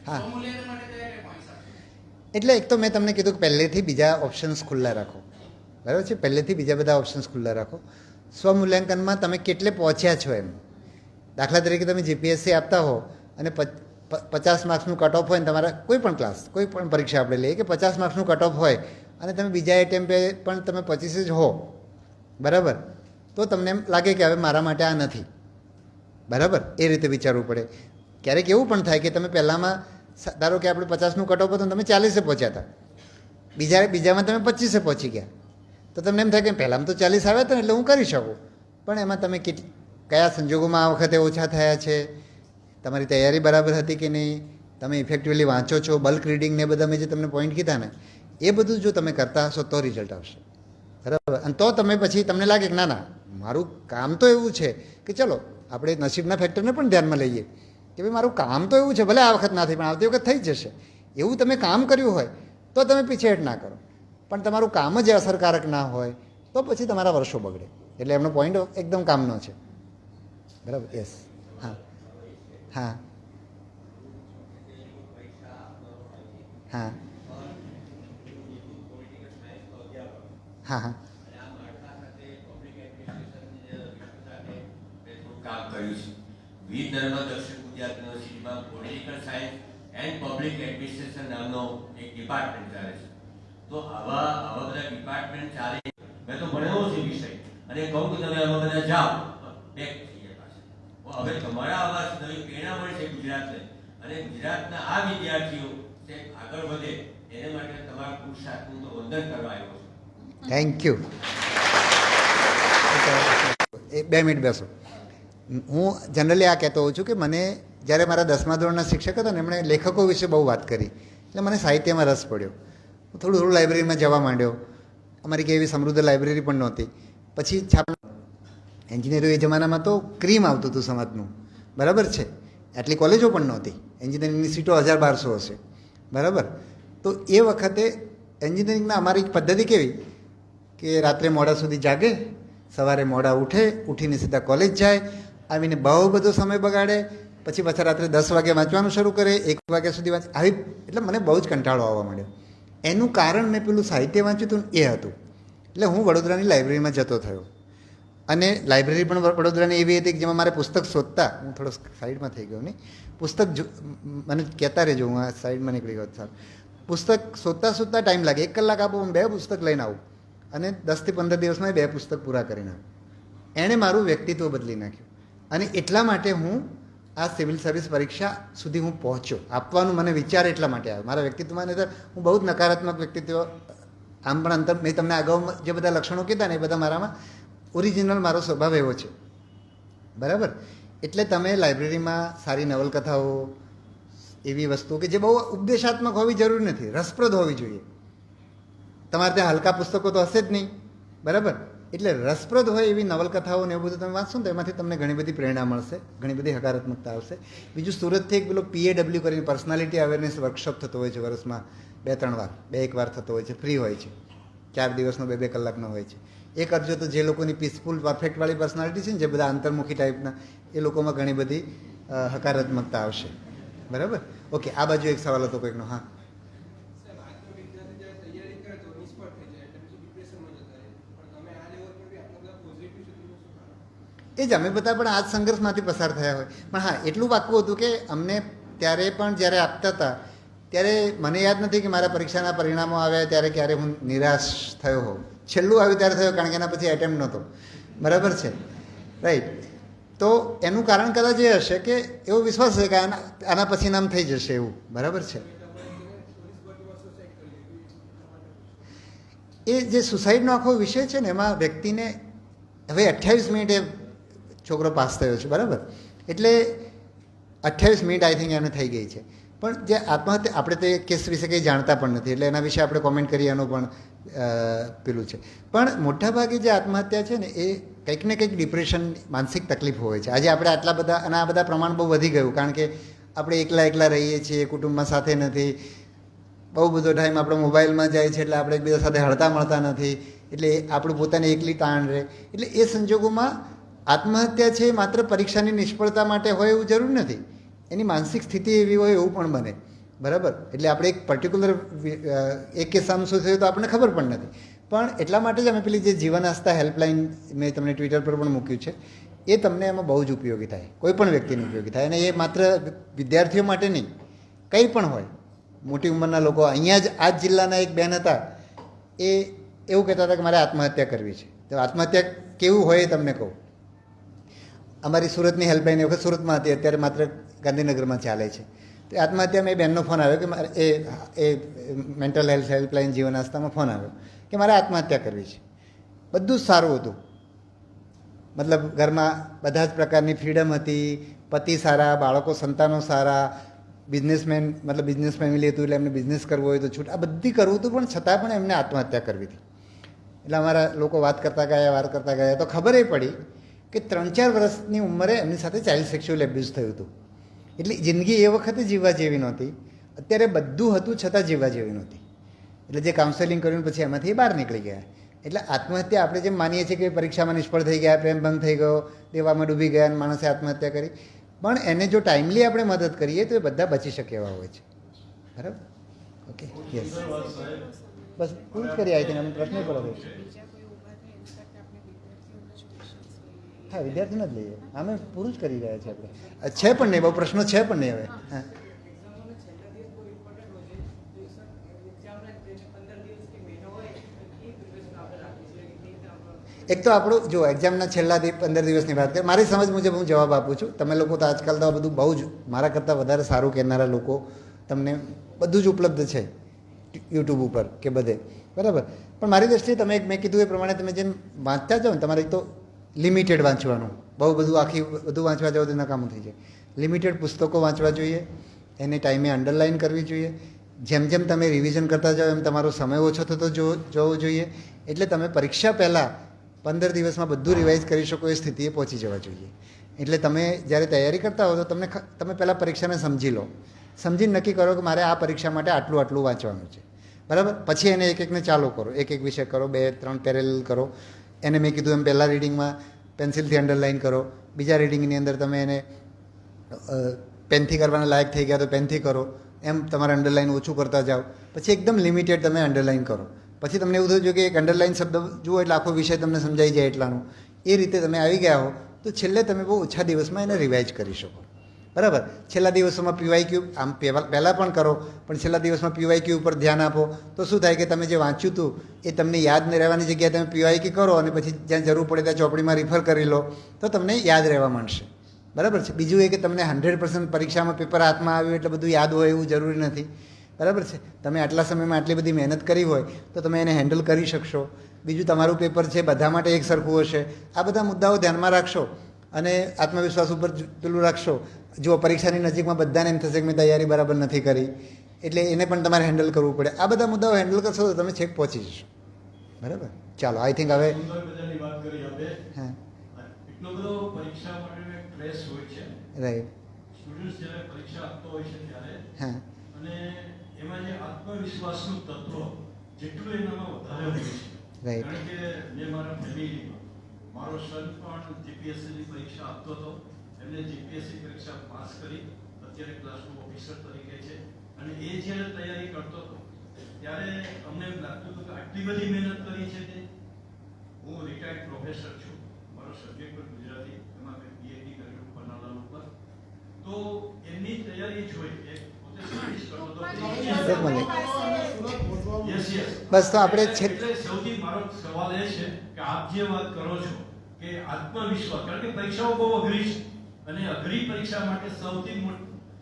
Speaker 3: હા, એટલે એક તો મેં તમને કીધું કે પહેલેથી બીજા ઓપ્શન્સ ખુલ્લા રાખો, બરાબર છે. પહેલેથી બીજા બધા ઓપ્શન્સ ખુલ્લા રાખો. સ્વમૂલ્યાંકનમાં તમે કેટલે પહોંચ્યા છો એમ. દાખલા તરીકે તમે જીપીએસસી આપતા હો અને 50 માર્ક્સનું કટ ઓફ હોય ને તમારા કોઈ પણ ક્લાસ, કોઈ પણ પરીક્ષા આપણે લઈએ કે 50 માર્ક્સનું કટ ઓફ હોય અને તમે બીજા એટેમ્પે પણ તમે 25 જ હો, બરાબર, તો તમને એમ લાગે કે હવે મારા માટે આ નથી, બરાબર. એ રીતે વિચારવું પડે. ક્યારેક એવું પણ થાય કે તમે પહેલાંમાં, ધારો કે આપણે 50નું કટ ઓફ હતું, તમે 40 પહોંચ્યા હતા, બીજામાં તમે 25 પહોંચી ગયા, તો તમને એમ થાય કે પહેલાંમાં તો 40 આવ્યા હતા ને એટલે હું કરી શકું. પણ એમાં તમે કયા સંજોગોમાં આ વખતે ઓછા થયા છે, તમારી તૈયારી બરાબર હતી કે નહીં, તમે ઇફેક્ટિવલી વાંચો છો, બલ્ક રીડિંગ ને બધા મેં જે તમને પોઈન્ટ કીધા ને એ બધું જો તમે કરતા હશો તો રિઝલ્ટ આવશે, બરાબર. અને તો તમે પછી તમને લાગે કે ના ના, મારું કામ તો એવું છે કે ચલો આપણે નસીબના ફેક્ટરને પણ ધ્યાનમાં લઈએ કે ભાઈ મારું કામ તો એવું છે, ભલે આ વખત ના થઈ પણ આવતી વખત થઈ જશે. એવું તમે કામ કર્યું હોય તો તમે પીછેહટ ના કરો, પણ તમારું કામ જ અસરકારક ના હોય તો પછી તમારા વર્ષો બગડે. એટલે એમનો પોઈન્ટ એકદમ કામનો છે, બરાબર. યસ. હા હા હા હા હા
Speaker 17: કામ કર્યું છે. વીર ધર્મ દક્ષિણ ગુજરાત યુનિવર્સિટીમાં political science and public administration નામનો એક ડિપાર્ટમેન્ટ ચાલે છે. તો આવા બધા ડિપાર્ટમેન્ટ ચાલે, મેં તો ભણેલો છે વિષય, અને કહું કે તમે આવા બધા જાઓ બેક થઈ જાય પાછા. હવે તમારા આવા નવી પ્રેરણા મળે છે ગુજરાતને, અને ગુજરાતના આ વિદ્યાર્થીઓ આગળ વધે એને માટે તમારા પુરુષાર્થનું તો વંદન કરવા આવ્યો છું.
Speaker 3: Thank you. 2 મિનિટ બેસો. હું જનરલી આ કહેતો હોઉં છું કે મને જ્યારે મારા 10મા ધોરણના શિક્ષક હતા ને એમણે લેખકો વિશે બહુ વાત કરી, એટલે મને સાહિત્યમાં રસ પડ્યો. હું થોડું લાઇબ્રેરીમાં જવા માંડ્યો. અમારી કે એવી સમૃદ્ધ લાઇબ્રેરી પણ નહોતી. પછી એન્જિનિયરિંગ એ જમાનામાં તો ક્રીમ આવતું હતું સમાજનું, બરાબર છે. આટલી કોલેજો પણ નહોતી, એન્જિનિયરિંગની સીટો 1000-1200 હશે, બરાબર. તો એ વખતે એન્જિનિયરિંગમાં અમારી પદ્ધતિ કેવી કે રાત્રે મોડા સુધી જાગે, સવારે મોડા ઉઠે, ઉઠીને સીધા કોલેજ જાય, આવીને બહુ બધો સમય બગાડે, પછી પાછા રાત્રે 10 વાગે વાંચવાનું શરૂ કરે, 1 વાગ્યા સુધી વાંચે. આવી એટલે મને બહુ જ કંટાળો આવવા માંડ્યો. એનું કારણ મેં પેલું સાહિત્ય વાંચ્યું હતું એ હતું. એટલે હું વડોદરાની લાઇબ્રેરીમાં જતો થયો, અને લાઇબ્રેરી પણ વડોદરાની એવી હતી કે જેમાં મારે પુસ્તક શોધતા, હું થોડો સાઈડમાં થઈ ગયો નહીં, પુસ્તક મને કહેતા રહેજો, હું આ સાઈડમાં નીકળી ગયો સાહેબ. પુસ્તક શોધતા ટાઈમ લાગે. 1 કલાક આપો, હું 2 પુસ્તક લઈને આવું, અને 10 થી 15 દિવસમાં 2 પુસ્તક પૂરા કરીને આવું. એણે મારું વ્યક્તિત્વ બદલી નાખ્યું, અને એટલા માટે હું આ સિવિલ સર્વિસ પરીક્ષા સુધી હું પહોંચ્યો. આપવાનું મને વિચાર એટલા માટે આવ્યો. મારા વ્યક્તિત્વમાં નહીં તો હું બહુ જ નકારાત્મક વ્યક્તિત્વ, આમ પણ અંતર મેં તમને અગાઉ જે બધા લક્ષણો કીધા ને એ બધા મારામાં ઓરિજિનલ મારો સ્વભાવ એવો છે, બરાબર. એટલે તમે લાઇબ્રેરીમાં સારી નવલકથાઓ, એવી વસ્તુઓ કે જે બહુ ઉપદેશાત્મક હોવી જરૂરી નથી, રસપ્રદ હોવી જોઈએ. તમારે ત્યાં હલકા પુસ્તકો તો હશે જ નહીં, બરાબર. એટલે રસપ્રદ હોય એવી નવલકથાઓ ને એવું બધું તમે વાંચશો ને તો એમાંથી તમને ઘણી બધી પ્રેરણા મળશે, ઘણી બધી હકારાત્મકતા આવશે. બીજું, સુરતથી એક પેલો PAW કરીને પર્સનાલિટી અવેરનેસ વર્કશોપ થતો હોય છે વર્ષમાં 2-3 વાર, 2-1 વાર થતો હોય છે, ફ્રી હોય છે, 4 દિવસનો 2-2 કલાકનો હોય છે. એ કરજો તો જે લોકોની પીસફુલ પરફેક્ટવાળી પર્સનાલિટી છે ને, જે બધા અંતર્મુખી ટાઈપના, એ લોકોમાં ઘણી બધી હકારાત્મકતા આવશે. બરાબર? ઓકે, આ બાજુ એક સવાલ હતો કોઈકનો. હા, એ જ અમે બધા પણ આ જ સંઘર્ષમાંથી પસાર થયા હોય. પણ હા, એટલું પાક્કું હતું કે અમને ત્યારે પણ જ્યારે આપતા હતા ત્યારે મને યાદ નથી કે મારા પરીક્ષાના પરિણામો આવ્યા ત્યારે ક્યારે હું નિરાશ થયો હોઉં. છેલ્લું આવ્યું ત્યારે થયો, કારણ કે એના પછી એટેમ્પ નહોતો. બરાબર છે, રાઈટ? તો એનું કારણ કદાચ એ હશે કે એવો વિશ્વાસ છે કે આના પછી નામ થઈ જશે એવું. બરાબર છે? એ જે સુસાઇડનો આખો વિષય છે ને, એમાં વ્યક્તિને હવે 28 મિનિટે છોકરો પાસ થયો છે. બરાબર? એટલે 28 મિનિટ આઈ થિંક એમને થઈ ગઈ છે. પણ જે આત્મહત્યા, આપણે તો એ કેસ વિશે કંઈ જાણતા પણ નથી, એટલે એના વિશે આપણે કોમેન્ટ કરીએ એનું પણ પેલું છે. પણ મોટાભાગે જે આત્મહત્યા છે ને, એ કંઈક ને કંઈક ડિપ્રેશન, માનસિક તકલીફ હોય છે. આજે આપણે આટલા બધા, અને આ બધા પ્રમાણ બહુ વધી ગયું, કારણ કે આપણે એકલા રહીએ છીએ, કુટુંબમાં સાથે નથી, બહુ બધો ટાઈમ આપણો મોબાઈલમાં જાય છે, એટલે આપણે એકબીજા સાથે હળતા મળતા નથી, એટલે આપણું પોતાની એકલી તાણ રહે. એટલે એ સંજોગોમાં આત્મહત્યા છે માત્ર પરીક્ષાની નિષ્ફળતા માટે હોય એવું જરૂર નથી, એની માનસિક સ્થિતિ એવી હોય એવું પણ બને. બરાબર? એટલે આપણે એક પર્ટિક્યુલર એક કિસ્સામાં શું થયું તો આપણને ખબર પણ નથી. પણ એટલા માટે જ અમે પેલી જે જીવન આસ્થા હેલ્પલાઇન મેં તમને ટ્વિટર પર પણ મૂક્યું છે, એ તમને એમાં બહુ જ ઉપયોગી થાય, કોઈ પણ વ્યક્તિને ઉપયોગી થાય. અને એ માત્ર વિદ્યાર્થીઓ માટે નહીં, કંઈ પણ હોય, મોટી ઉંમરના લોકો. અહીંયા જ આ જ જિલ્લાના એક બેન હતા, એ એવું કહેતા હતા કે મારે આત્મહત્યા કરવી છે. તો આત્મહત્યા કેવું હોય એ તમને કહું. અમારી સુરતની હેલ્પલાઇન એ વખત સુરતમાં હતી, અત્યારે માત્ર ગાંધીનગરમાં ચાલે છે. તો આત્મહત્યામાં એ બેનનો ફોન આવ્યો કે મારે એ મેન્ટલ હેલ્થ હેલ્પલાઇન જીવન આસ્થામાં ફોન આવ્યો કે મારે આત્મહત્યા કરવી છે. બધું જ સારું હતું, મતલબ ઘરમાં બધા જ પ્રકારની ફ્રીડમ હતી, પતિ સારા, બાળકો સંતાનો સારા, બિઝનેસમેન, મતલબ બિઝનેસ ફેમિલી હતું, એટલે એમને બિઝનેસ કરવો હોય તો છૂટ, આ બધી કરવું હતું, પણ છતાં પણ એમને આત્મહત્યા કરવી હતી. એટલે અમારા લોકો વાત કરતા ગયા તો ખબર એ પડી કે 3-4 વર્ષની ઉંમરે એમની સાથે ચાઇલ્ડ સેક્સ્યુઅલ એબ્યુઝ થયું હતું. એટલે જિંદગી એ વખતે જીવવા જેવી નહોતી, અત્યારે બધું હતું છતાં જીવવા જેવી નહોતી. એટલે જે કાઉન્સેલિંગ કર્યું પછી એમાંથી એ બહાર નીકળી ગયા. એટલે આત્મહત્યા આપણે જેમ માનીએ છીએ કે પરીક્ષામાં નિષ્ફળ થઈ ગયા, પ્રેમ ભંગ થઈ ગયો, દેવામાં ડૂબી ગયા અને માણસે આત્મહત્યા કરી, પણ એને જો ટાઈમલી આપણે મદદ કરીએ તો એ બધા બચી શકે એવા હોય છે. બરાબર? ઓકે, યસ, બસ પૂરું કરી આવી હતી. પ્રશ્ન પડો. હા, વિદ્યાર્થીને જ લઈએ, અમે પૂરું જ કરી રહ્યા છીએ. આપણે છે પણ નહીં, બહુ પ્રશ્નો છે પણ નહીં. હવે હા, એક તો આપણું જો એક્ઝામના છેલ્લા 15 દિવસની વાત કરીએ, મારી સમજ મુજબ હું જવાબ આપું છું. તમે લોકો તો આજકાલ તો બધું બહુ જ મારા કરતાં વધારે સારું કહેનારા લોકો, તમને બધું જ ઉપલબ્ધ છે યુટ્યુબ ઉપર કે બધે. બરાબર? પણ મારી દૃષ્ટિએ તમે મેં કીધું એ પ્રમાણે તમે જેમ વાંચતા જાઓ ને, તમારે તો લિમિટેડ વાંચવાનું, બહુ બધું વાંચવા જાઓ તો નકામું થઈ જાય. લિમિટેડ પુસ્તકો વાંચવા જોઈએ, એને ટાઈમે અંડરલાઇન કરવી જોઈએ. જેમ જેમ તમે રિવિઝન કરતા જાઓ એમ તમારો સમય ઓછો થતો જવો જોઈએ. એટલે તમે પરીક્ષા પહેલાં 15 દિવસમાં બધું રિવાઇઝ કરી શકો એ સ્થિતિએ પહોંચી જવા જોઈએ. એટલે તમે જ્યારે તૈયારી કરતા હો તો તમે પહેલાં પરીક્ષાને સમજી લો, સમજીને નક્કી કરો કે મારે આ પરીક્ષા માટે આટલું વાંચવાનું છે. બરાબર? પછી એને એકને ચાલુ કરો, એક વિષય કરો, 2-3 પેરેલલ કરો. એને મેં કીધું એમ પહેલાં રીડિંગમાં પેન્સિલથી અંડરલાઇન કરો, બીજા રીડિંગની અંદર તમે એને પેનથી કરવાના લાયક થઈ ગયા તો પેનથી કરો, એમ તમારે અંડરલાઇન ઓછું કરતા જાઓ. પછી એકદમ લિમિટેડ તમે અંડરલાઇન કરો. પછી તમને એવું થયું કે એક અંડરલાઇન શબ્દ જુઓ એટલે આખો વિષય તમને સમજાઈ જાય એટલાનું. એ રીતે તમે આવી ગયા હો તો છેલ્લે તમે બહુ ઓછા દિવસમાં એને રિવાઇઝ કરી શકો. બરાબર? છેલ્લા દિવસોમાં PYQ આમ પહેલાં પણ કરો, પણ છેલ્લા દિવસમાં PYQ ઉપર ધ્યાન આપો તો શું થાય કે તમે જે વાંચ્યું હતું એ તમને યાદ ન રહેવાની જગ્યાએ તમે PYQ કરો અને પછી જ્યાં જરૂર પડે ત્યાં ચોપડીમાં રિફર કરી લો તો તમને યાદ રહેવા માંડશે. બરાબર છે? બીજું એ કે તમને 100% પરીક્ષામાં પેપર હાથમાં આવ્યું એટલે બધું યાદ હોય એવું જરૂરી નથી. બરાબર છે? તમે આટલા સમયમાં આટલી બધી મહેનત કરી હોય તો તમે એને હેન્ડલ કરી શકશો. બીજું, તમારું પેપર છે બધા માટે એક સરખું હશે. આ બધા મુદ્દાઓ ધ્યાનમાં રાખશો અને આત્મવિશ્વાસ ઉપર પેલું રાખશો. જો પરીક્ષાની નજીકમાં બધાને એમ થશે કે મેં તૈયારી બરાબર નથી કરી, એટલે એને પણ તમારે હેન્ડલ કરવું પડે. આ બધા મુદ્દાઓ હેન્ડલ કરશો તો તમે છેક પહોંચી જશો. બરાબર? ચાલો, આઈ થિંક હવે
Speaker 18: બધો પરીક્ષા માટેનો એક ટ્રેસ હોય છે.
Speaker 3: રાઈટ.
Speaker 18: સ્ટુડન્ટ્સ જ્યારે પરીક્ષા આપતો હોય છે ત્યારે
Speaker 3: હા.
Speaker 18: અને એમાં જે આત્મવિશ્વાસનું તત્વ જેટલું એનામાં વધારે હોય છે.
Speaker 3: રાઈટ.
Speaker 18: કારણ કે મેં મારા ફેમિલીમાં મારો સન પણ જીપીએસસીની પરીક્ષા આપતો હતો. એમને જીપીએસસી પરીક્ષા પાસ કરી, અત્યારે ક્લાસ 2 ઓફિસર તરીકે છે. અને એ જ્યારે તૈયારી કરતો હતો ત્યારે અમને એમ લાગતું હતું કે આટલી બધી મહેનત કરી છે તે. હું રિટાયર્ડ પ્રોફેસર છું, મારો સબ્જેક્ટ પણ ગુજરાતી, એમાં મેં પીએચડી કર્યું પન્નાલાલ ઉપર. તો એમની તૈયારી જોઈ, એક પોતે સાયન્ટિસ્ટ કરતો હતો.
Speaker 3: બસ તો આપણે
Speaker 18: એટલે સૌથી મારો સવાલ એ છે કે આપ જે વાત કરો છો કે આત્મવિશ્વાસ, કારણ કે પરીક્ષાઓ બહુ અઘરી છે અને અઘરી પરીક્ષા માટે સૌથી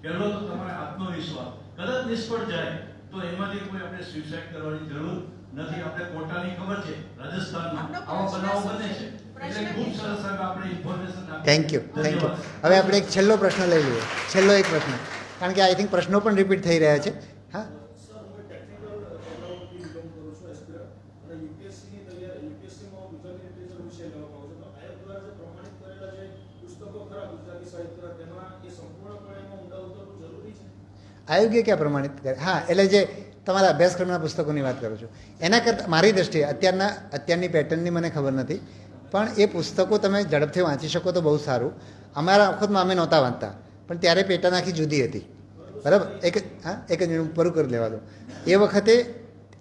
Speaker 18: પહેલો તો તમારે આત્મવિશ્વાસ. કદાચ નિષ્ફળ જાય તો એમાંથી કોઈ આપણે સ્યુસાઇડ કરવાની જરૂર નથી. આપણે કોટાની ખબર છે, રાજસ્થાનમાં આવા બનાવો બને છે. એટલે ખૂબ સરસ સાહેબ આપણે ઇન્ફોર્મેશન આપી.
Speaker 3: Thank you. હવે આપણે એક છેલ્લો પ્રશ્ન લઈ લઈએ, છેલ્લો એક પ્રશ્ન, કારણ કે આઈ થિંક પ્રશ્નો પણ રિપીટ થઈ રહ્યા છે. હા. આયોગે ક્યાં પ્રમાણિત કરે? હા, એટલે જે તમારા અભ્યાસક્રમના પુસ્તકોની વાત કરું છું એના કરતાં મારી દ્રષ્ટિએ અત્યારની પેટર્નની મને ખબર નથી, પણ એ પુસ્તકો તમે ઝડપથી વાંચી શકો તો બહુ સારું. અમારા વખતમાં અમે નહોતા વાંચતા, પણ ત્યારે પેટર્ન આખી જુદી હતી. બરાબર? એક જ મિનિટ પૂરું કરી લેવા દો. એ વખતે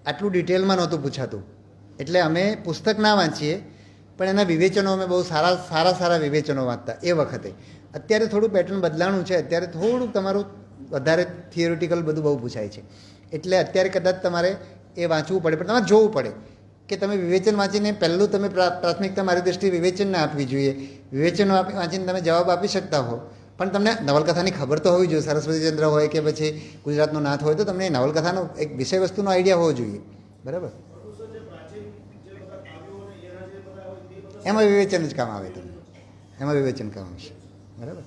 Speaker 3: આટલું ડિટેલમાં નહોતું પૂછાતું, એટલે અમે પુસ્તક ના વાંચીએ પણ એના વિવેચનો અમે બહુ સારા વિવેચનો વાંચતા એ વખતે. અત્યારે થોડું પેટર્ન બદલાણું છે, અત્યારે થોડુંક તમારું વધારે થિયોરિટિકલ બધું બહુ પૂછાય છે. એટલે અત્યારે કદાચ તમારે એ વાંચવું પડે, પણ તમારે જોવું પડે કે તમે વિવેચન વાંચીને પહેલું તમે પ્રાથમિકતા મારી દૃષ્ટિએ વિવેચનને આપવી જોઈએ. વિવેચનો વાંચીને તમે જવાબ આપી શકતા હો, પણ તમને નવલકથાની ખબર તો હોવી જોઈએ. સરસ્વતીચંદ્ર હોય કે પછી ગુજરાતનો નાથ હોય તો તમને નવલકથાનો એક વિષય વસ્તુનો આઈડિયા હોવો જોઈએ. બરાબર? એમાં વિવેચન જ કામ આવે, તમને એમાં વિવેચન કામ આવશે. બરાબર?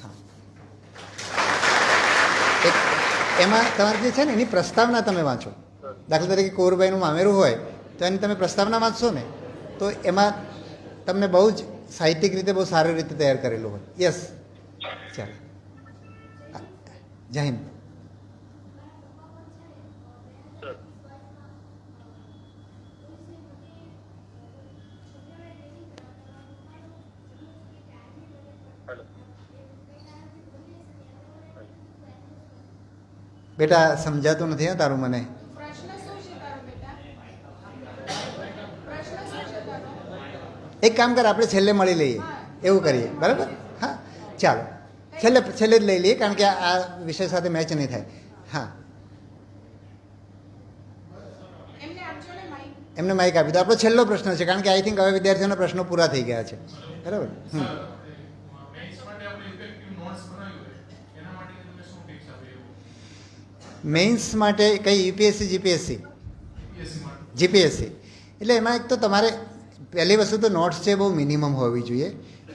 Speaker 3: હા. એમાં તમારે જે છે ને એની પ્રસ્તાવના તમે વાંચો. દાખલા તરીકે કુંવરબાઈનું મામેરું હોય તો એની તમે પ્રસ્તાવના વાંચશો ને તો એમાં તમને બહુ જ સાહિત્યિક રીતે બહુ સારી રીતે તૈયાર કરેલું હોય. યસ, ચાલો, જય હિન્દ. બેટા સમજાતું નથી હા તારું મને. એક કામ કર, આપણે છેલ્લે મળી લઈએ, એવું કરીએ. બરાબર? હા, ચાલો છેલ્લે જ લઈ લઈએ, કારણ કે આ વિષય સાથે મેચ નહીં થાય. હા, એમને માઇક આપી દો. આપણો છેલ્લો પ્રશ્ન છે, કારણ કે આઈ થિંક હવે વિદ્યાર્થીઓના પ્રશ્નો પૂરા થઈ ગયા છે. બરાબર? મેઇન્સ માટે કઈ યુપીએસસી જીપીએસસી? એટલે એમાં એક તો તમારે પહેલી વસ્તુ તો નોટ્સ છે બહુ મિનિમમ હોવી જોઈએ.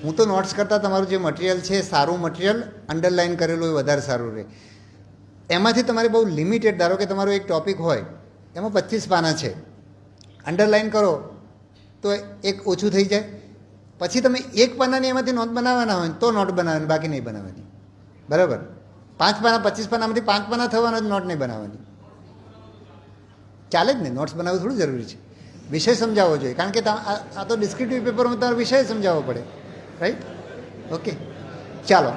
Speaker 3: હું તો નોટ્સ કરતાં તમારું જે મટીરિયલ છે સારું મટીરિયલ અંડરલાઇન કરેલું એ વધારે સારું રહે. એમાંથી તમારે બહુ લિમિટેડ, ધારો કે તમારો એક ટોપિક હોય એમાં 25 પાના છે, અંડરલાઇન કરો તો એક ઓછું થઈ જાય. પછી તમે એક પાનાની એમાંથી નોટ બનાવવાના હોય તો નોટ બનાવવાની, બાકી નહીં બનાવવાની. બરાબર? 5 પાના 25 પાનામાંથી 5 પાના થવાના જ, નોટ નહીં બનાવવાની. ચાલે જ ને? નોટ્સ બનાવવું થોડું જરૂરી છે. વિષય સમજાવવો જોઈએ, કારણ કે આ તો ડિસ્ક્રિપ્ટિવ પેપરમાં તમારે વિષય સમજાવવો પડે. રાઈટ? ઓકે, ચાલો,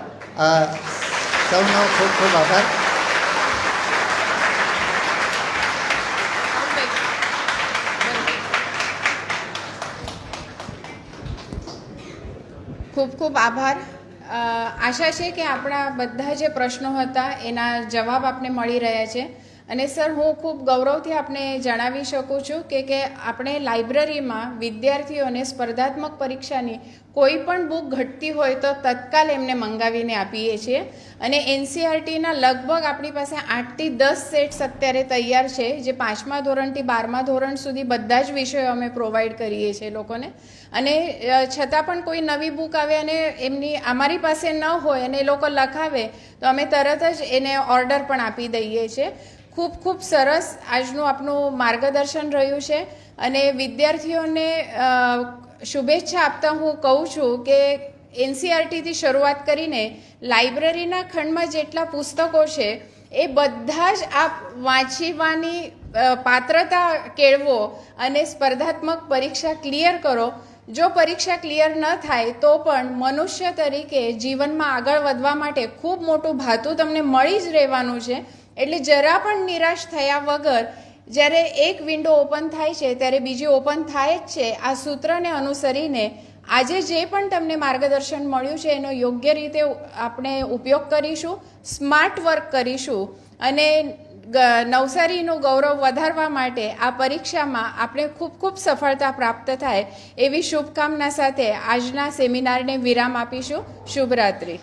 Speaker 3: સૌનો ખૂબ ખૂબ આભાર.
Speaker 1: ખૂબ ખૂબ આભાર. આશા છે કે આપણા બધા જે પ્રશ્નો હતા એના જવાબ આપને મળી રહ્યા છે. અને સર, હું ખૂબ ગૌરવથી આપને જણાવી શકું છું કે આપણે લાઇબ્રેરીમાં વિદ્યાર્થીઓને સ્પર્ધાત્મક પરીક્ષાની કોઈ પણ બુક ઘટતી હોય તો તત્કાલ એમને મંગાવીને આપીએ છીએ. અને એનસીઆરટીના લગભગ આપણી પાસે 8 થી 10 સેટ્સ અત્યારે તૈયાર છે, જે 5મા ધોરણથી 12મા ધોરણ સુધી બધા જ વિષયો અમે પ્રોવાઈડ કરીએ છીએ લોકોને. અને છતાં પણ કોઈ નવી બુક આવે અને એમની અમારી પાસે ન હોય અને એ લોકો લખાવે તો અમે તરત જ એને ઓર્ડર પણ આપી દઈએ છીએ. ખૂબ ખૂબ સરસ આજનું આપનું માર્ગદર્શન રહ્યું છે. અને વિદ્યાર્થીઓને શુભેચ્છા આપતા હું કહું છું કે એનસીઆરટીથી શરૂઆત કરીને લાઇબ્રેરીના ખંડમાં જેટલા પુસ્તકો છે એ બધા જ આપ વાંચવાની પાત્રતા કેળવો અને સ્પર્ધાત્મક પરીક્ષા ક્લિયર કરો. જો પરીક્ષા ક્લિયર ન થાય તો પણ મનુષ્ય તરીકે જીવનમાં આગળ વધવા માટે ખૂબ મોટું ભાતું તમને મળી જ રહેવાનું છે. એટલે જરા પણ નિરાશ થયા વગર જ્યારે એક વિન્ડો ઓપન થાય છે ત્યારે બીજી ઓપન થાય જ છે. આ સૂત્રને અનુસરીને આજે જે પણ તમને માર્ગદર્શન મળ્યું છે એનો યોગ્ય રીતે આપણે ઉપયોગ કરીશું, સ્માર્ટ વર્ક કરીશું અને નવસારીનું ગૌરવ વધારવા માટે આ પરીક્ષામાં આપણે ખૂબ ખૂબ સફળતા પ્રાપ્ત થાય એવી શુભકામના સાથે આજના સેમિનારને વિરામ આપીશું. શુભરાત્રિ.